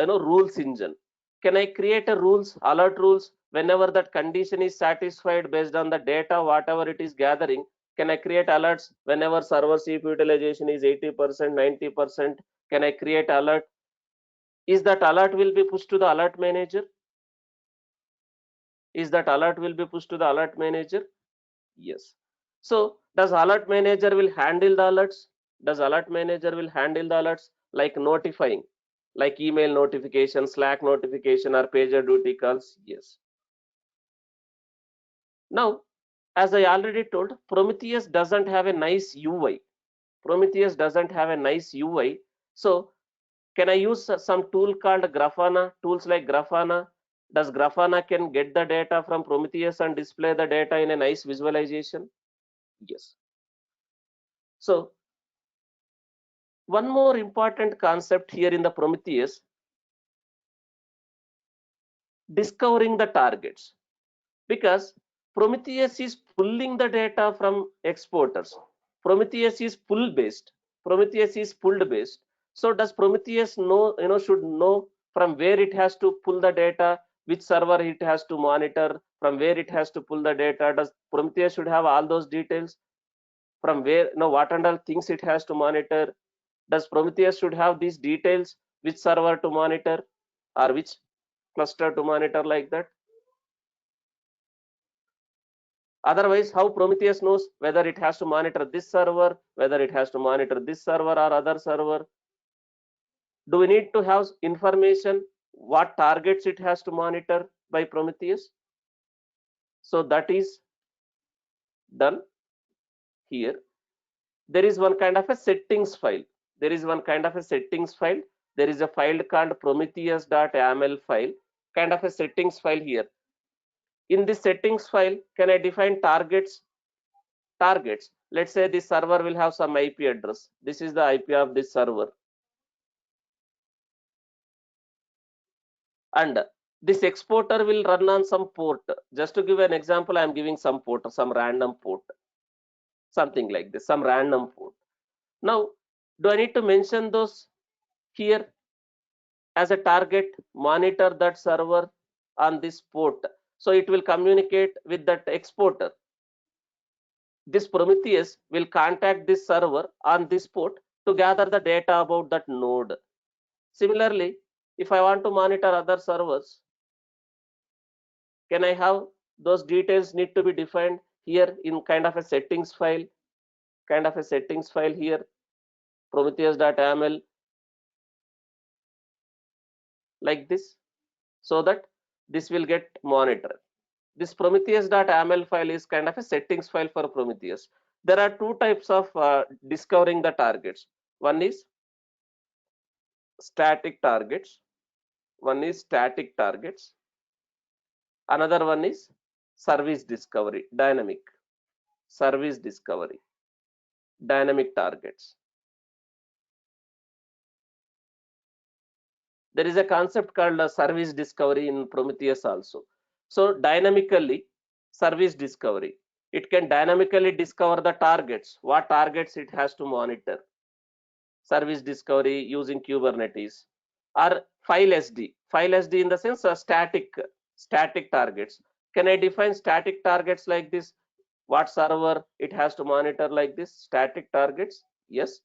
rules engine. Can I create a alert rules whenever that condition is satisfied based on the data, whatever it is gathering? Can I create alerts whenever server CPU utilization is 80%, 90%? Can I create alert? Is that alert will be pushed to the alert manager? Is that alert will be pushed to the alert manager? Yes. So does alert manager will handle the alerts? Does alert manager will handle the alerts like notifying, like email notification, Slack notification, or pager duty calls? Yes. Now, as I already told, Prometheus doesn't have a nice UI. Prometheus doesn't have a nice UI. So can I use some tool called Grafana? Tools like Grafana. Does Grafana can get the data from Prometheus and display the data in a nice visualization? Yes. So one more important concept here in the Prometheus: discovering the targets. Because Prometheus is pulling the data from exporters. Prometheus is pull based. Prometheus is pulled based. So does Prometheus know, should know from where it has to pull the data, which server it has to monitor, from where it has to pull the data? Does Prometheus should have all those details? From where, what and all things it has to monitor? Does Prometheus should have these details, which server to monitor or which cluster to monitor, like that? Otherwise, how Prometheus knows whether it has to monitor this server, whether it has to monitor this server or other server? Do we need to have information what targets it has to monitor by Prometheus? So that is done here. There is one kind of a settings file. There is one kind of a settings file. There is a file called prometheus.yaml file, kind of a settings file here. In this settings file, can I define targets? Targets. Let's say this server will have some IP address. This is the IP of this server. And this exporter will run on some port. Just to give an example, I am giving some port, some random port, something like this, some random port. Now, do I need to mention those here as a target? Monitor that server on this port, so it will communicate with that exporter. This Prometheus will contact this server on this port to gather the data about that node. Similarly, if I want to monitor other servers, can I have those details need to be defined here in kind of a settings file, here, prometheus.yaml, like this, so that this will get monitored. This prometheus.yaml file is kind of a settings file for Prometheus. There are two types of discovering the targets. One is static targets. Another one is service discovery, service discovery, dynamic targets. There is a concept called service discovery in Prometheus also. So dynamically service discovery, It can dynamically discover the targets, what targets it has to monitor. Service discovery using Kubernetes, or file SD. File SD in the sense static targets. Can I define static targets like this? What server it has to monitor like this? Static targets. Yes.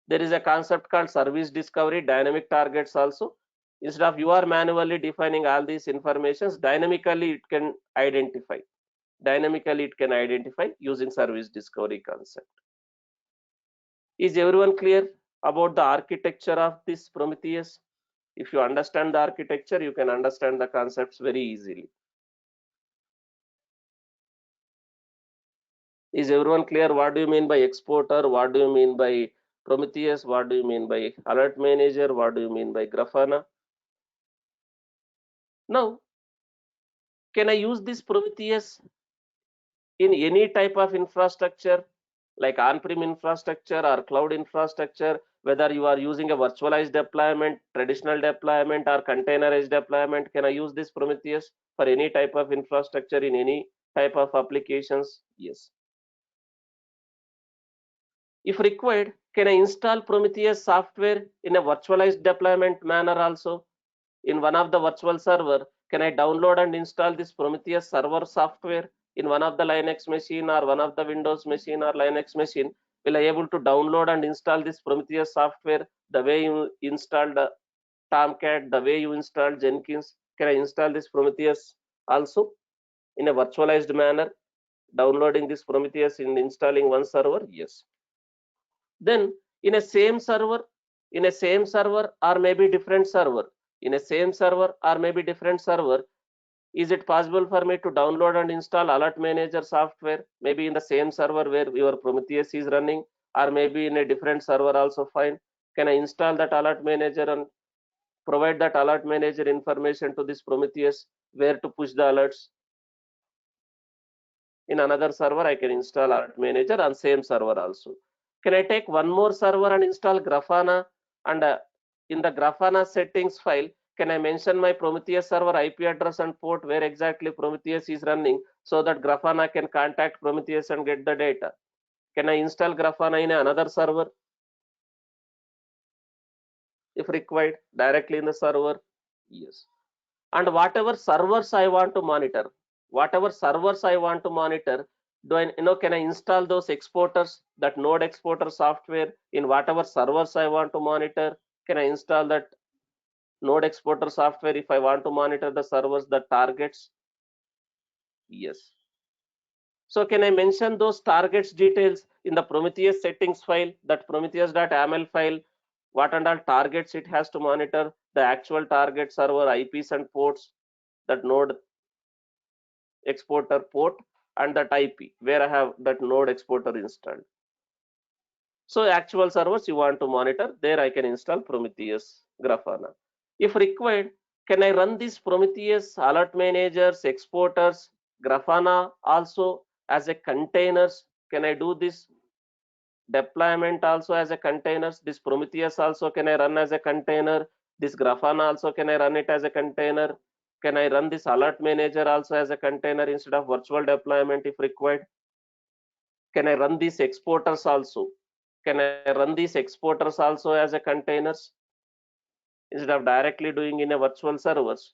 There is a concept called service discovery, dynamic targets also. Instead of you are manually defining all these informations, dynamically it can identify. Dynamically it can identify using service discovery concept. Is everyone clear about the architecture of this Prometheus? If you understand the architecture, you can understand the concepts very easily. Is everyone clear? What do you mean by exporter? What do you mean by Prometheus? What do you mean by alert manager? What do you mean by Grafana? Now, can I use this Prometheus in any type of infrastructure, like on-prem infrastructure or cloud infrastructure, whether you are using a virtualized deployment, traditional deployment, or containerized deployment? Can I use this Prometheus for any type of infrastructure in any type of applications? Yes. If required, can I install Prometheus software in a virtualized deployment manner also? In one of the virtual server, can I download and install this Prometheus server software in one of the Linux machine or one of the Windows machine or Linux machine? Will I able to download and install this Prometheus software the way you installed Tomcat, the way you installed Jenkins? Can I install this Prometheus also in a virtualized manner, downloading this Prometheus and installing one server? Yes. Then in a same server, or maybe different server, in a same server or maybe different server, is it possible for me to download and install alert manager software, maybe in the same server where your Prometheus is running, or maybe in a different server also fine? Can I install that alert manager and provide that alert manager information to this Prometheus where to push the alerts? In another server, I can install alert manager on same server also. Can I take one more server and install Grafana, and in the Grafana settings file, can I mention my Prometheus server IP address and port where exactly Prometheus is running, so that Grafana can contact Prometheus and get the data? Can I install Grafana in another server if required directly in the server? Yes. And whatever servers I want to monitor, do I, can I install those exporters, that node exporter software in whatever servers I want to monitor? Can I install that node exporter software if I want to monitor the servers, the targets? Yes. So can I mention those targets details in the Prometheus settings file, that prometheus.aml file, what and all targets it has to monitor, the actual target server IPs and ports, that node exporter port, and that IP where I have that node exporter installed. So actual servers you want to monitor, there I can install Prometheus Grafana. If required, can I run these Prometheus alert managers, exporters, Grafana also as a containers? Can I do this deployment also as a containers? This Prometheus also can I run as a container? This Grafana also can I run it as a container? Can I run this alert manager also as a container instead of virtual deployment if required? Can I run these exporters also? Can I run these exporters also as a containers instead of directly doing in a virtual servers?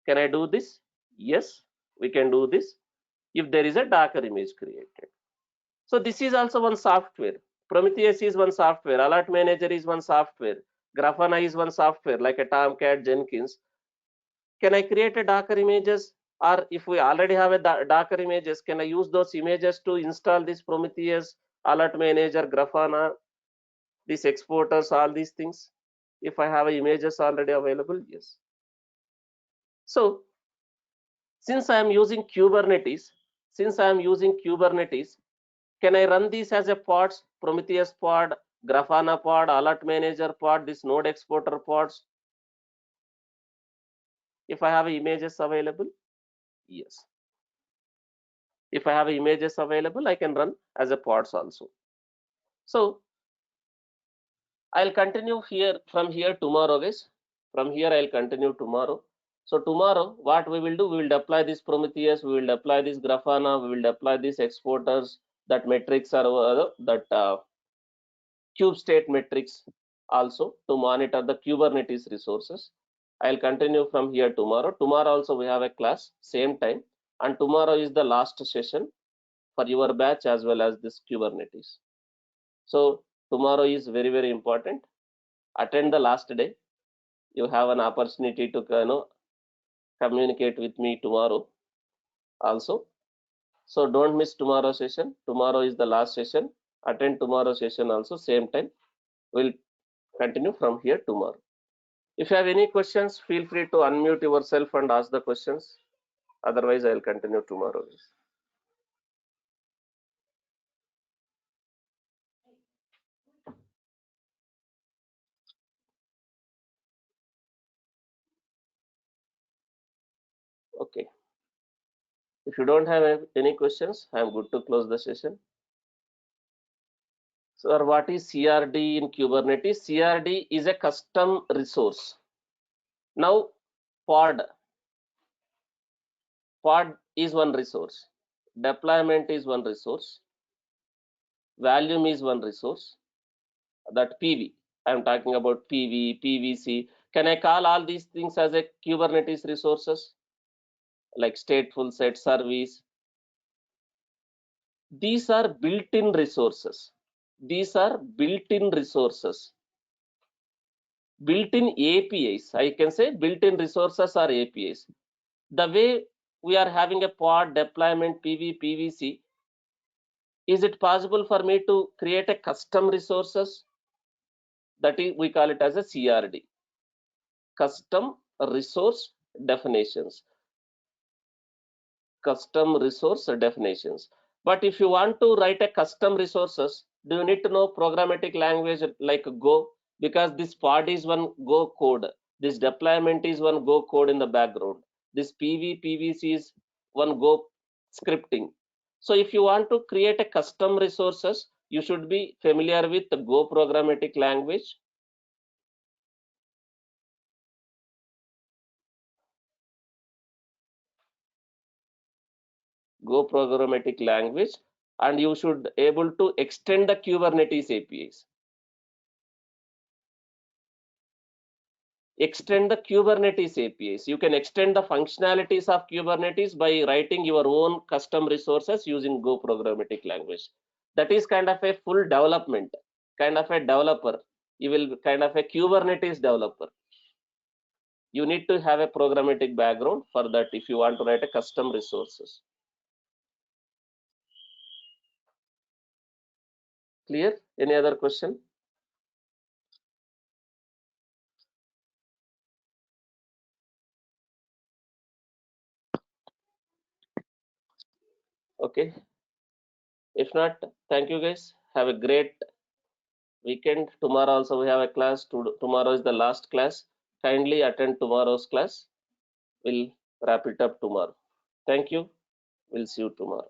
Can I do this? Yes, we can do this if there is a Docker image created. So this is also one software. Prometheus is one software. Alert Manager is one software. Grafana is one software like a Tomcat, Jenkins. Can I create a Docker images? Or if we already have a Docker images, can I use those images to install this Prometheus, Alert Manager, Grafana, these exporters, all these things? If I have images already available, yes. So since I am using Kubernetes, can I run these as a pods, Prometheus pod, Grafana pod, Alert Manager pod, this node exporter pods? If I have images available, yes. If I have images available, I can run as a pods also. So I'll continue here from here tomorrow, guys. From here I'll continue tomorrow. So tomorrow, what we will do, we will deploy this Prometheus, we will deploy this Grafana, we will deploy these exporters, that metrics are that kube state metrics also to monitor the Kubernetes resources. I'll continue from here tomorrow. Tomorrow also we have a class, same time, and tomorrow is the last session for your batch as well as this Kubernetes. So tomorrow is very, very important. Attend the last day. You have an opportunity to communicate with me tomorrow also. So don't miss tomorrow session. Tomorrow is the last session. Attend tomorrow session also, same time. We'll continue from here tomorrow. If you have any questions, feel free to unmute yourself and ask the questions. Otherwise, I'll continue tomorrow. Okay. If you don't have any questions, I'm good to close the session. So what is CRD in Kubernetes? CRD is a custom resource. Now, pod is one resource. Deployment is one resource. Volume is one resource. That PV. I'm talking about PV, PVC. Can I call all these things as a Kubernetes resources? Like stateful set service? These are built-in resources. These are built-in resources. Built-in APIs. I can say built-in resources are APIs. The way we are having a pod deployment PV, PVC, is it possible for me to create a custom resources? That is, we call it as a CRD. Custom resource definitions. Custom resource definitions. But if you want to write a custom resources, do you need to know programmatic language like Go? Because this pod is one Go code. This deployment is one Go code in the background. This PVC is one Go scripting. So if you want to create a custom resources, you should be familiar with the Go programmatic language. Go programmatic language, and you should able to extend the Kubernetes APIs. Extend the Kubernetes APIs. You can extend the functionalities of Kubernetes by writing your own custom resources using Go programmatic language. That is kind of a full development, kind of a developer. You will kind of a Kubernetes developer. You need to have a programmatic background for that if you want to write a custom resources. Clear? Any other question? Okay. If not, thank you guys. Have a great weekend. Tomorrow also we have a class. Tomorrow is the last class. Kindly attend tomorrow's class. We'll wrap it up tomorrow. Thank you. We'll see you tomorrow.